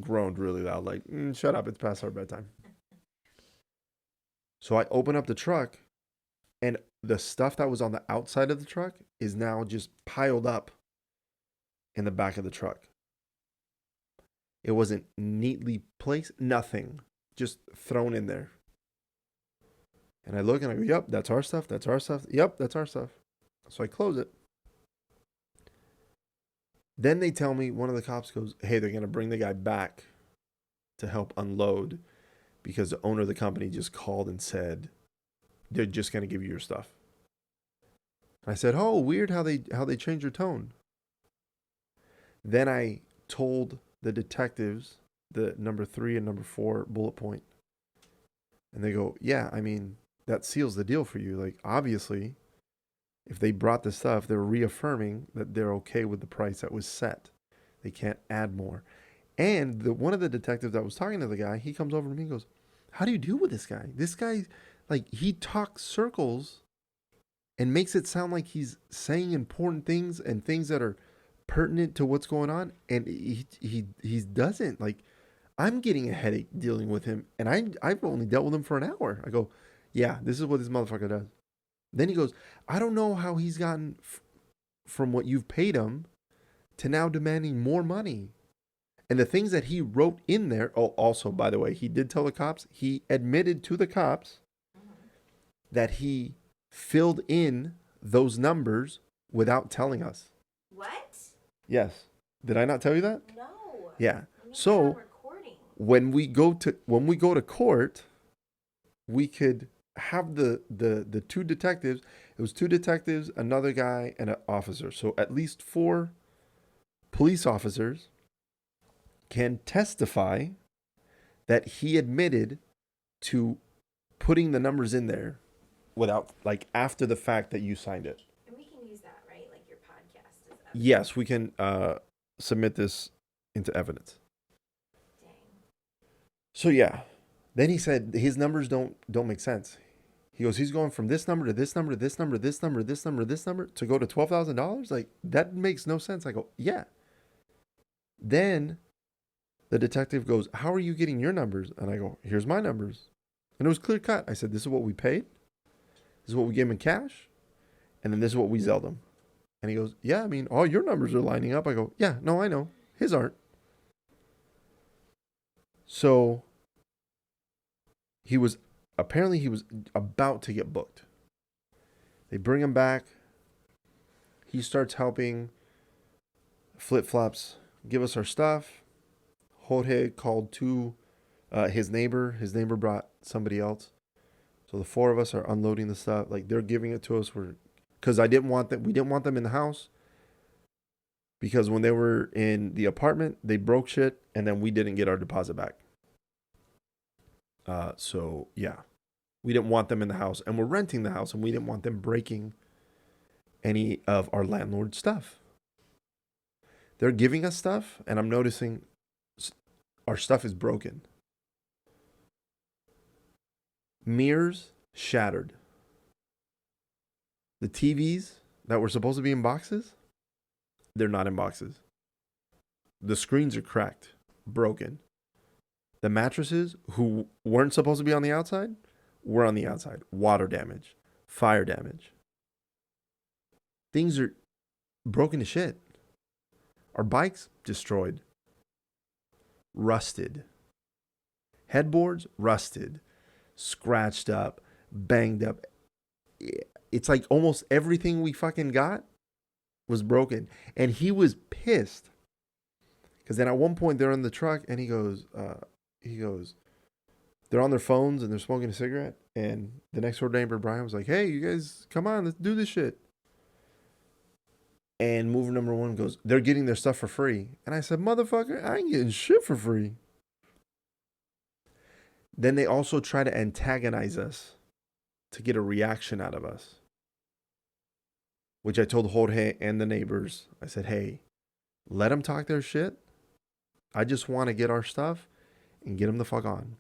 groaned really loud, like, shut up, it's past our bedtime. So I open up the truck, and the stuff that was on the outside of the truck is now just piled up in the back of the truck. It wasn't neatly placed, nothing, just thrown in there. And I look and I go, yep, that's our stuff, that's our stuff. Yep, that's our stuff. So I close it. Then they tell me, one of the cops goes, hey, they're going to bring the guy back to help unload because the owner of the company just called and said, they're just going to give you your stuff. I said, oh, weird how they changed their tone. Then I told the detectives the number 3 and number 4 bullet point. And they go, yeah, I mean, that seals the deal for you. Like, obviously, if they brought the stuff, they're reaffirming that they're okay with the price that was set. They can't add more. And one of the detectives that was talking to the guy, he comes over to me and goes, how do you deal with this guy? This guy, like, he talks circles and makes it sound like he's saying important things and things that are pertinent to what's going on. And he doesn't. Like, I'm getting a headache dealing with him. And I've only dealt with him for an hour. I go, yeah, this is what this motherfucker does. Then he goes, I don't know how he's gotten from what you've paid him to now demanding more money. And the things that he wrote in there, oh, also, by the way, he did tell the cops, he admitted to the cops that he filled in those numbers without telling us. What? Yes. Did I not tell you that? No. Yeah. So when we go to court, we could have the two detectives. It was 2 detectives, another guy, and an officer. So at least 4 police officers can testify that he admitted to putting the numbers in there without, like, after the fact that you signed it. And we can use that, Yes, we can submit this into evidence. Dang. So yeah. Then he said his numbers don't make sense. He goes, he's going from this number to this number to this number, this number, this number, this number to go to $12,000. Like that makes no sense. I go, yeah. Then the detective goes, how are you getting your numbers? And I go, here's my numbers. And it was clear cut. I said, this is what we paid. This is what we gave him in cash. And then this is what we Zelled him. And he goes, yeah, I mean, all your numbers are lining up. I go, yeah, no, I know. His aren't. So he was he was about to get booked. They bring him back. He starts helping Flip Flops give us our stuff. Jorge called to his neighbor. His neighbor brought somebody else. So the four of us are unloading the stuff. Like they're giving it to us. Because I didn't want them. We didn't want them in the house. Because when they were in the apartment, they broke shit, and then we didn't get our deposit back. So yeah, we didn't want them in the house, and we're renting the house, and we didn't want them breaking any of our landlord's stuff. They're giving us stuff, and I'm noticing our stuff is broken. Mirrors shattered. The TVs that were supposed to be in boxes, they're not in boxes. The screens are cracked, broken. The mattresses, who weren't supposed to be on the outside, were on the outside. Water damage, fire damage. Things are broken to shit. Our bikes destroyed, rusted. Headboards rusted, scratched up, banged up. It's like almost everything we fucking got was broken. And he was pissed. Because then at one point they're in the truck and he goes, they're on their phones and they're smoking a cigarette. And the next door neighbor, Brian, was like, hey, you guys, come on, let's do this shit. And mover number one goes, they're getting their stuff for free. And I said, motherfucker, I ain't getting shit for free. Then they also try to antagonize us to get a reaction out of us. Which I told Jorge and the neighbors. I said, hey, let them talk their shit. I just want to get our stuff and get them the fuck on.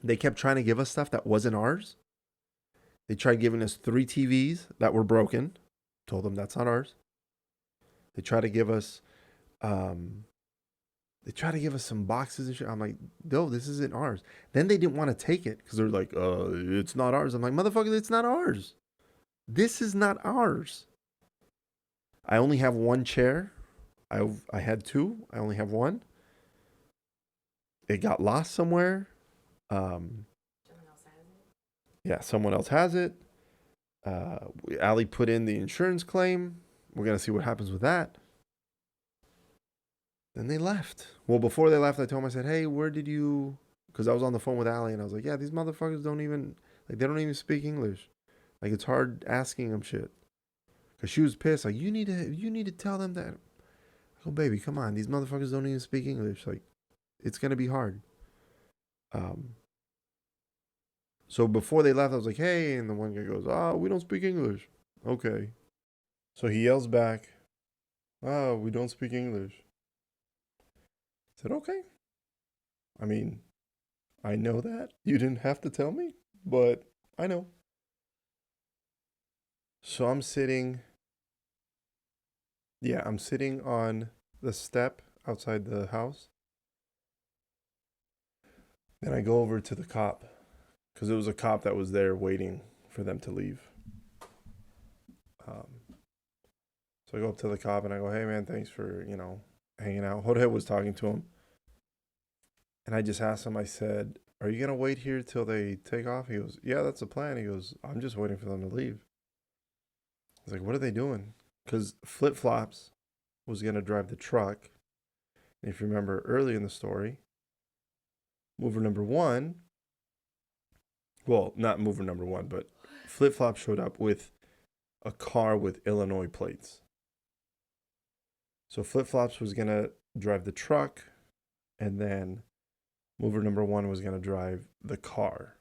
They kept trying to give us stuff that wasn't ours. They tried giving us 3 TVs that were broken. Told them that's not ours. They tried to give us some boxes and shit. I'm like, no, this isn't ours. Then they didn't want to take it because they're like, it's not ours. I'm like, motherfucker, it's not ours. This is not ours. I only have one chair. I had 2. I only have one. It got lost somewhere. Someone else has it. Yeah, someone else has it. Allie put in the insurance claim. We're going to see what happens with that. Then they left. Well, before they left, I told them, I said, hey, where did you... Because I was on the phone with Allie, and I was like, yeah, these motherfuckers don't even... Like, they don't even speak English. Like, it's hard asking them shit. Because she was pissed. Like, you need to tell them that. I go, baby, come on. These motherfuckers don't even speak English. Like, it's going to be hard. So before they left, I was like, hey. And the one guy goes, we don't speak English. Okay. So he yells back, we don't speak English. I said, okay. I mean, I know that. You didn't have to tell me, but I know. So I'm sitting on the step outside the house. Then I go over to the cop because it was a cop that was there waiting for them to leave. So I go up to the cop and I go, hey man, thanks for, hanging out. Jorge was talking to him. And I just asked him, I said, are you going to wait here till they take off? He goes, yeah, that's the plan. He goes, I'm just waiting for them to leave. I was like, what are they doing? Because Flip Flops was going to drive the truck. And if you remember early in the story, mover number one, well, not mover number one, but Flip Flop showed up with a car with Illinois plates. So Flip Flops was going to drive the truck, and then mover number one was going to drive the car.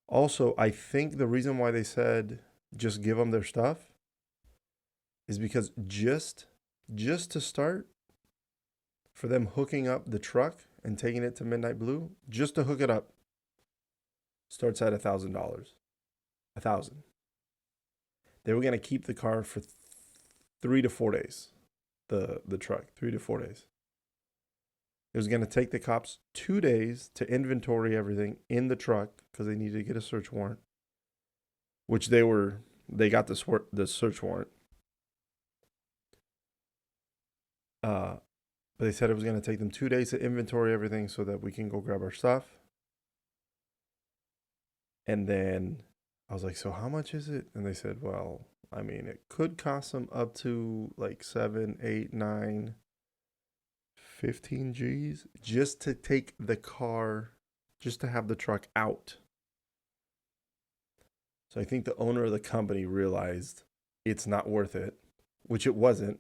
Also, I think the reason why they said just give them their stuff is because just to start, for them hooking up the truck and taking it to Midnight Blue, just to hook it up, starts at $1,000. 1,000. They were gonna keep the car for 3 to 4 days. The truck, 3 to 4 days. It was gonna take the cops 2 days to inventory everything in the truck because they needed to get a search warrant, which they got the search warrant. But they said it was going to take them 2 days to inventory everything so that we can go grab our stuff. And then I was like, so how much is it? And they said, well, I mean, it could cost them up to like 7, 8, 9, 15 G's just to take the car, just to have the truck out. So I think the owner of the company realized it's not worth it, which it wasn't.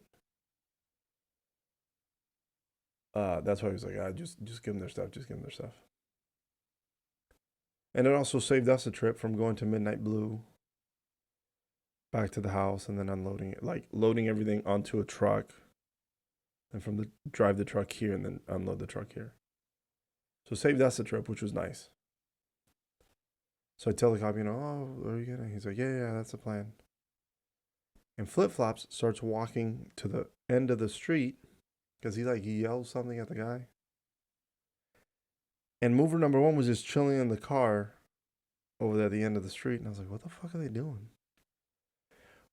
That's why he was like, just give them their stuff. Just give them their stuff. And it also saved us a trip from going to Midnight Blue back to the house and then unloading it, like loading everything onto a truck and drive the truck here and then unload the truck here. So it saved us a trip, which was nice. So I tell the cop, oh, are you gonna? He's like, yeah, that's the plan. And Flip Flops starts walking to the end of the street because he yells something at the guy. And mover number 1 was just chilling in the car over there at the end of the street. And I was like, what the fuck are they doing?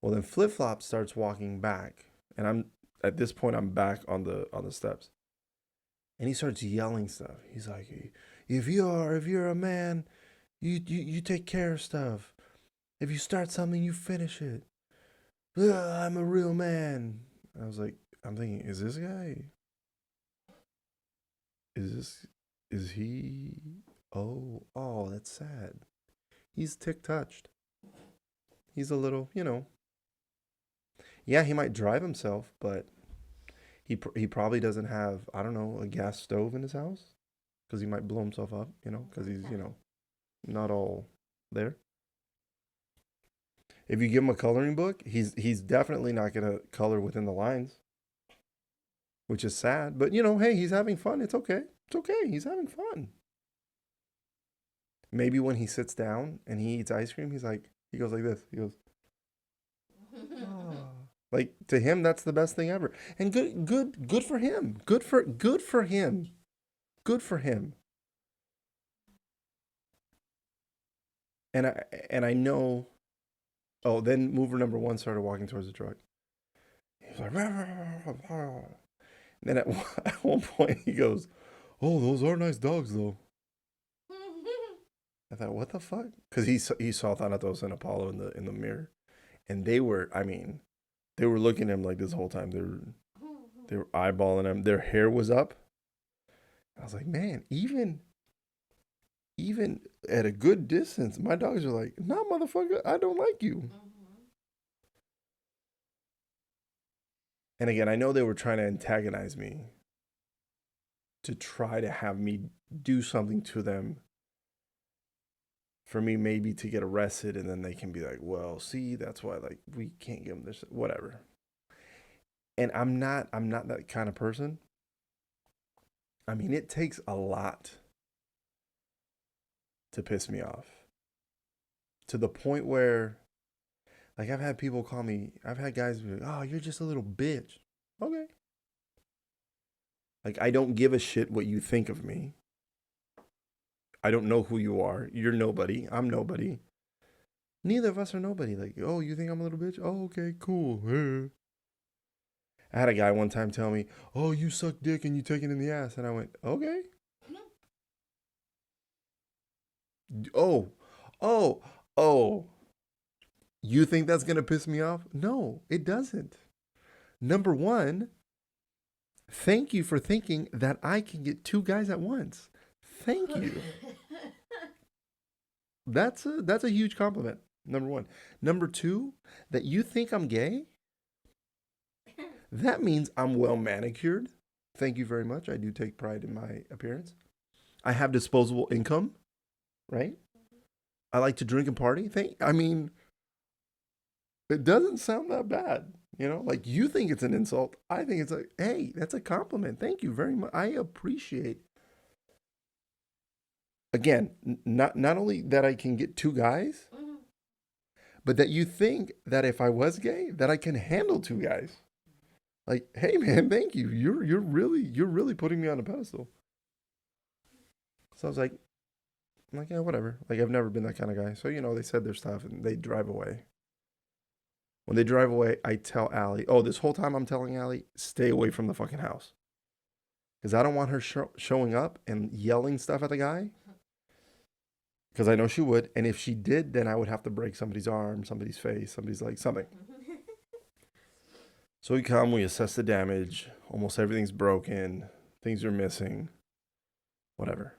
Well, then Flip Flop starts walking back. And at this point, I'm back on the steps. And he starts yelling stuff. He's like, if you're a man, you take care of stuff. If you start something, you finish it. Ugh, I'm a real man. I was like, I'm thinking, is this guy? Is he? Oh, that's sad. He's tick-touched. He's a little, Yeah, he might drive himself, but he probably doesn't have, I don't know, a gas stove in his house. Because he might blow himself up, because he's, not all there. If you give him a coloring book, he's definitely not going to color within the lines. Which is sad. But, hey, he's having fun. It's okay. It's okay. He's having fun. Maybe when he sits down and he eats ice cream, he goes like this. He goes, oh. Like, to him, that's the best thing ever. And good for him. Good for him. Good for him. And I know. Oh, then mover number 1 started walking towards the truck. He was like, rah, rah, rah, rah. And then at one point he goes, oh, those are nice dogs though. I thought, what the fuck? Because he saw Thanatos and Apollo in the mirror, and they were looking at him like this whole time. They were eyeballing him. Their hair was up. I was like, man, even at a good distance, my dogs are like, nah, motherfucker, I don't like you. And again, I know they were trying to antagonize me to try to have me do something to them for me maybe to get arrested, and then they can be like, well, see, that's why we can't give them this, whatever. And I'm not that kind of person. I mean, it takes a lot to piss me off. To the point where I've had people call me, I've had guys be like, oh, you're just a little bitch. Okay. I don't give a shit what you think of me. I don't know who you are. You're nobody. I'm nobody. Neither of us are nobody. Oh, you think I'm a little bitch? Oh, okay, cool. I had a guy one time tell me, oh, you suck dick and you take it in the ass. And I went, okay. Oh. You think that's going to piss me off? No, it doesn't. Number 1, thank you for thinking that I can get 2 guys at once. Thank you. That's a huge compliment. Number 1. Number 2, that you think I'm gay? That means I'm well manicured. Thank you very much. I do take pride in my appearance. I have disposable income, right? I like to drink and party. It doesn't sound that bad. You know, like you think it's an insult. I think it's like, hey, that's a compliment. Thank you very much. I appreciate. Again, not only that I can get two guys, but that you think that if I was gay, that I can handle two guys. Like, hey man, thank you. You're really putting me on a pedestal. So I was like, I'm like, yeah, whatever. Like I've never been that kind of guy. So they said their stuff and they drive away. When they drive away, I tell Allie, oh, this whole time I'm telling Allie, stay away from the fucking house. Because I don't want her showing up and yelling stuff at the guy. Because I know she would. And if she did, then I would have to break somebody's arm, somebody's face, somebody's like something. So we come, we assess the damage. Almost everything's broken. Things are missing. Whatever.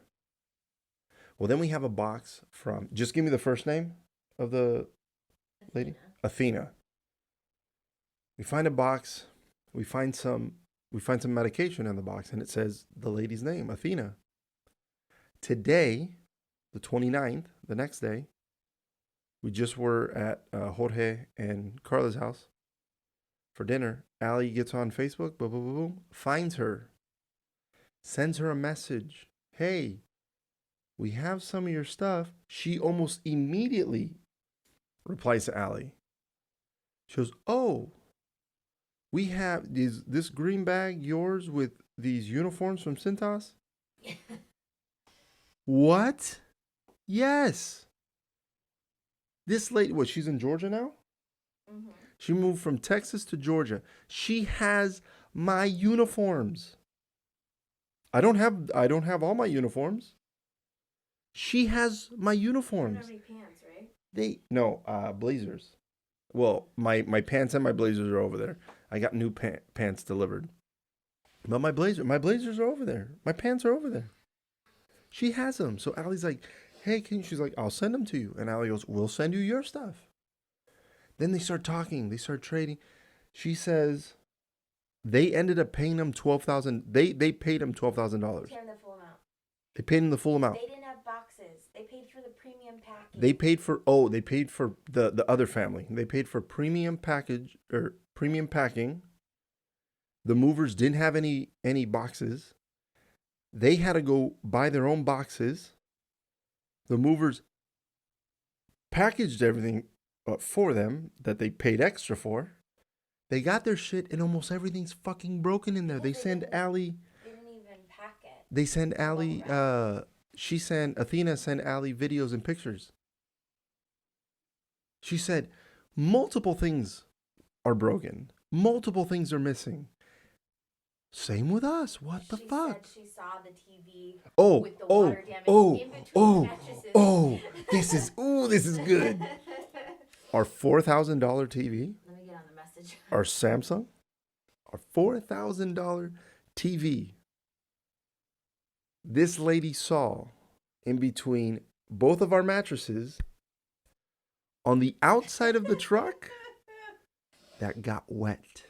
Well, then we have a box from, just give me the first name of the lady. Athena. We find a box. We find some medication in the box, and it says the lady's name, Athena. Today, the 29th, the next day, we just were at Jorge and Carla's house for dinner. Allie gets on Facebook, boom, boom, boom, boom, finds her, sends her a message. Hey, we have some of your stuff. She almost immediately replies to Allie. She goes, oh, we have this green bag yours with these uniforms from Cintas? What? Yes. This lady, what, she's in Georgia now? Mm-hmm. She moved from Texas to Georgia. She has my uniforms. I don't have all my uniforms. She has my uniforms. You don't have any pants, right? Blazers. Well, my pants and my blazers are over there. I got new pants delivered. But my blazers are over there. My pants are over there. She has them. So Allie's like, hey, she's like, I'll send them to you. And Allie goes, we'll send you your stuff. Then they start talking. They start trading. She says they ended up paying them $12,000. They paid him $12,000. They paid the full amount. They paid him the full amount. They didn't have boxes. They paid for the premium package. They paid for the other family. They paid for premium package or premium packing. The movers didn't have any boxes. They had to go buy their own boxes. The movers packaged everything for them that they paid extra for. They got their shit and almost everything's fucking broken in there. They send Allie. They didn't even pack it. They send Allie. Athena sent Allie videos and pictures. She said multiple things are broken. Multiple things are missing. Same with us. What the fuck? She said she saw the TV with the water damage in between mattresses. This is good. Our $4,000 TV. Let me get on the message. Our Samsung. Our $4,000 TV. This lady saw in between both of our mattresses on the outside of the truck that got wet.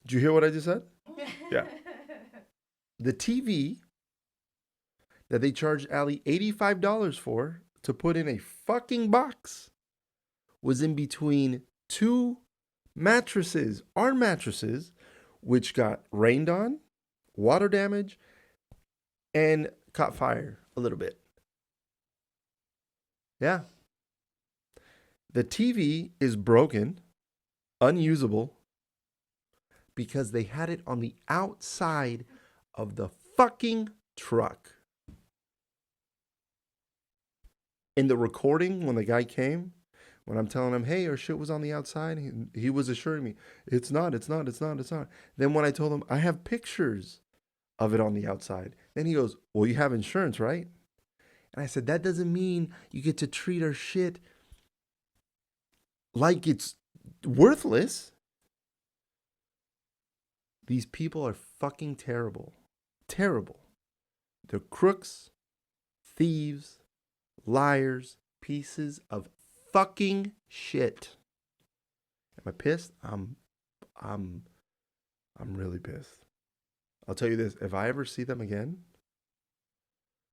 Did you hear what I just said? Yeah. The TV that they charged Allie $85 for to put in a fucking box was in between two mattresses, our mattresses, which got rained on, water damage, and caught fire a little bit. Yeah. The TV is broken, unusable, because they had it on the outside of the fucking truck. In the recording, when the guy came, when I'm telling him, hey, our shit was on the outside, he was assuring me, it's not. Then when I told him, I have pictures of it on the outside. Then he goes, well, you have insurance, right? And I said, that doesn't mean you get to treat our shit like it's worthless. These people are fucking terrible. Terrible. They're crooks, thieves, liars, pieces of fucking shit. Am I pissed? I'm really pissed. I'll tell you this, if I ever see them again,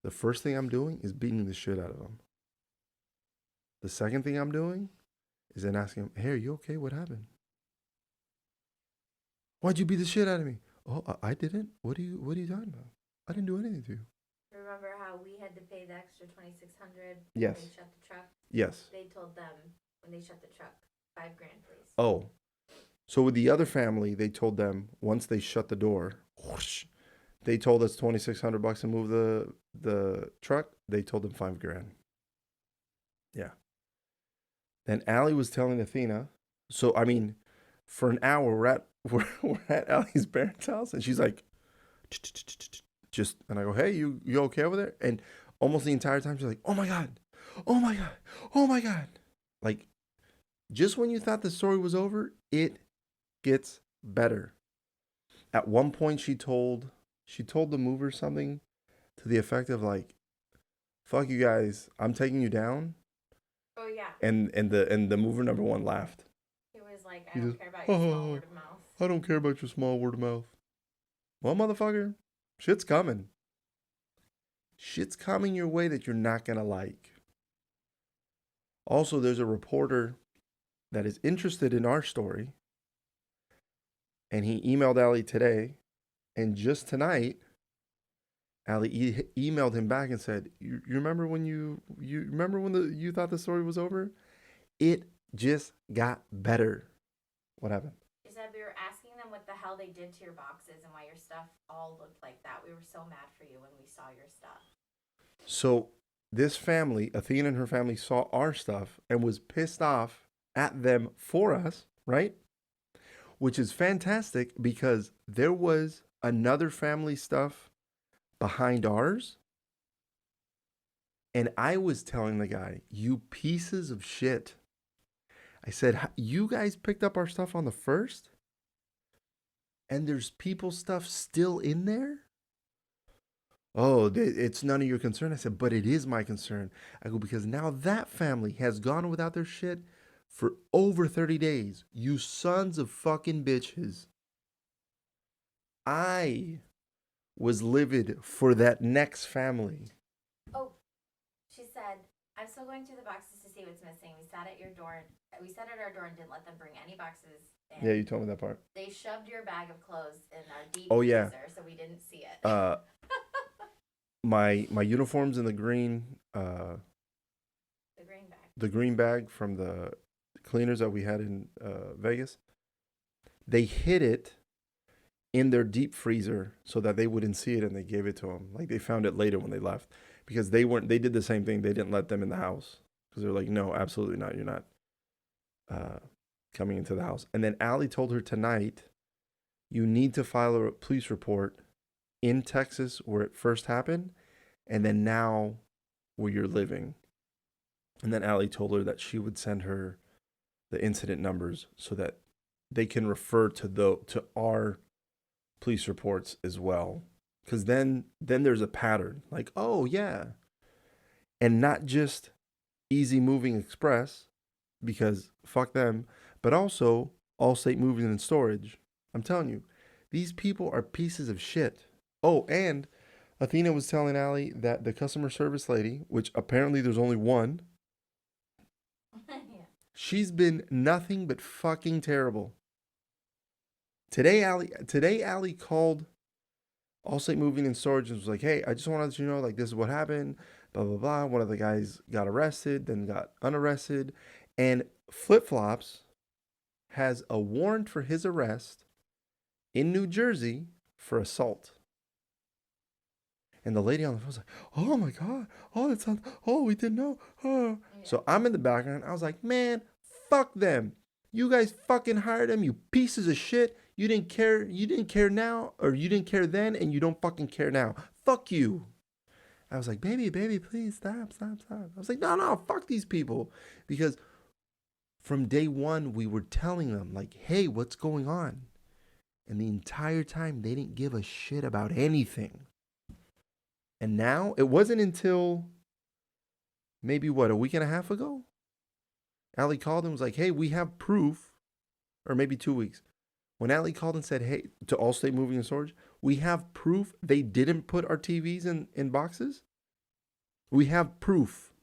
the first thing I'm doing is beating the shit out of them. The second thing I'm doing is then asking him, "Hey, are you okay? What happened? Why'd you beat the shit out of me?" "Oh, I didn't. What are you talking about? I didn't do anything to you." Remember how we had to pay the extra $2,600 Yes. when they shut the truck? Yes. They told them when they shut the truck, $5,000, please. Oh, so with the other family, they told them once they shut the door, whoosh, they told us $2,600 to move the truck. They told them $5,000. Yeah. Then Allie was telling Athena. So I mean, for an hour we're at Allie's parents' house, and she's like, just, and I go, "Hey, you okay over there?" And almost the entire time she's like, "Oh my god, oh my god, oh my god!" Like, just when you thought the story was over, it gets better. At one point, she told the mover something to the effect of like, "Fuck you guys, I'm taking you down." Oh yeah. And the mover number one laughed. He was like, He "I don't just, care about your small word of mouth." "I don't care about your small word of mouth." Well, motherfucker, shit's coming. Shit's coming your way that you're not gonna like. Also, there's a reporter that is interested in our story, and he emailed Allie today, and just tonight, Allie emailed him back and said, "You remember when you remember when you thought the story was over? It just got better." What happened? She said we were asking them what the hell they did to your boxes and why your stuff all looked like that. We were so mad for you when we saw your stuff. So this family, Athena and her family, saw our stuff and was pissed off at them for us, right? Which is fantastic because there was another family stuff behind ours. And I was telling the guy, "You pieces of shit." I said, "You guys picked up our stuff on the first? And there's people's stuff still in there?" "Oh, it's none of your concern." I said, "But it is my concern." I go, "Because now that family has gone without their shit for over 30 days. You sons of fucking bitches." I was livid for that next family. Oh, she said, "I'm still going through the boxes to see what's missing. We sat at your door. We sat at our door and didn't let them bring any boxes in. Yeah, you told me that part. They shoved your bag of clothes in our deep yeah. freezer, so we didn't see it." My uniforms in the green The green bag. the green bag from the cleaners that we had in Vegas. They hid it in their deep freezer so that they wouldn't see it, and they gave it to them. Like, they found it later when they left because they did the same thing. They didn't let them in the house because they're like, "No, absolutely not. You're not coming into the house." And then Allie told her tonight, "You need to file a police report in Texas where it first happened, and then now where you're living." And then Allie told her that she would send her the incident numbers so that they can refer to our police reports as well. Because then there's a pattern. Like, oh yeah. And not just Easy Moving Express, because fuck them, but also Allstate Moving and Storage. I'm telling you, these people are pieces of shit. Oh, and Athena was telling Allie that the customer service lady, which apparently there's only one, Yeah. she's been nothing but fucking terrible. Today Allie called Allstate Moving and Storage and was like, "Hey, I just wanted to let you know, like, this is what happened, blah, blah, blah." One of the guys got arrested, then got unarrested. And Flip Flops has a warrant for his arrest in New Jersey for assault. And the lady on the phone was like, "Oh my God. Oh, that sounds, oh, we didn't know." Oh. Yeah. So I'm in the background. I was like, "Man, fuck them. You guys fucking hired them, you pieces of shit. You didn't care now, or you didn't care then, and you don't fucking care now. Fuck you." I was like, baby, please stop. I was like, no, fuck these people. Because from day one, we were telling them, like, "Hey, what's going on?" And the entire time, they didn't give a shit about anything. And now, it wasn't until maybe, a week and a half ago? Allie called and was like, "Hey, we have proof," or maybe 2 weeks. When Allie called and said, "Hey," to Allstate Moving and Storage, "we have proof they didn't put our TVs in boxes. We have proof."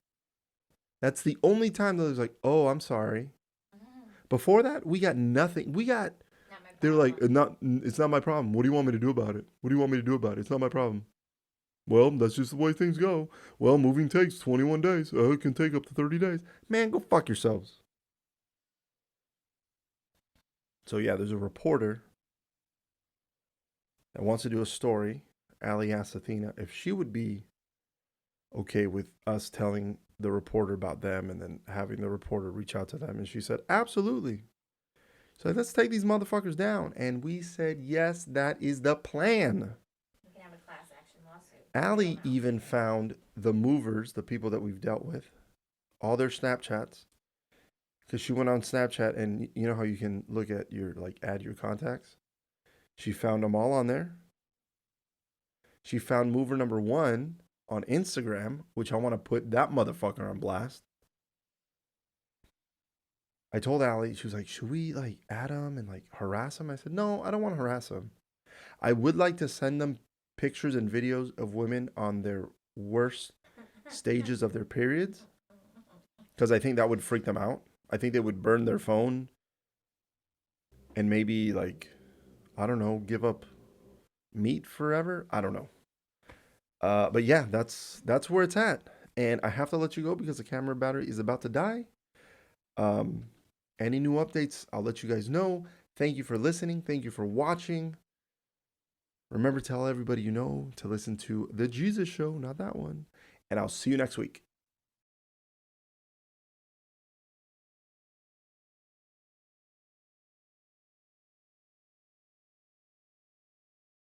That's the only time that I was like, "Oh, I'm sorry." Before that, we got nothing. We got, Not my they were like, problem. it's not my problem. What do you want me to do about it? What do you want me to do about it? It's not my problem. Well, that's just the way things go. Well, moving takes 21 days. It can take up to 30 days. Man, go fuck yourselves. So yeah, there's a reporter that wants to do a story. Allie asked Athena if she would be okay with us telling the reporter about them and then having the reporter reach out to them. And she said, absolutely. So let's take these motherfuckers down. And we said, yes, that is the plan. We can have a class action lawsuit. Allie even found the movers, the people that we've dealt with, all their Snapchats. Because she went on Snapchat and you know how you can look at your, like, add your contacts? She found them all on there. She found mover number 1 on Instagram, which I want to put that motherfucker on blast. I told Allie, she was like, should we like add him and like harass him? I said, no, I don't want to harass him. I would like to send them pictures and videos of women on their worst stages of their periods. Because I think that would freak them out. I think they would burn their phone and maybe like, I don't know, give up meat forever. I don't know. But yeah, that's where it's at. And I have to let you go because the camera battery is about to die. Any new updates, I'll let you guys know. Thank you for listening. Thank you for watching. Remember, tell everybody you know to listen to The Jesus Show, not that one. And I'll see you next week.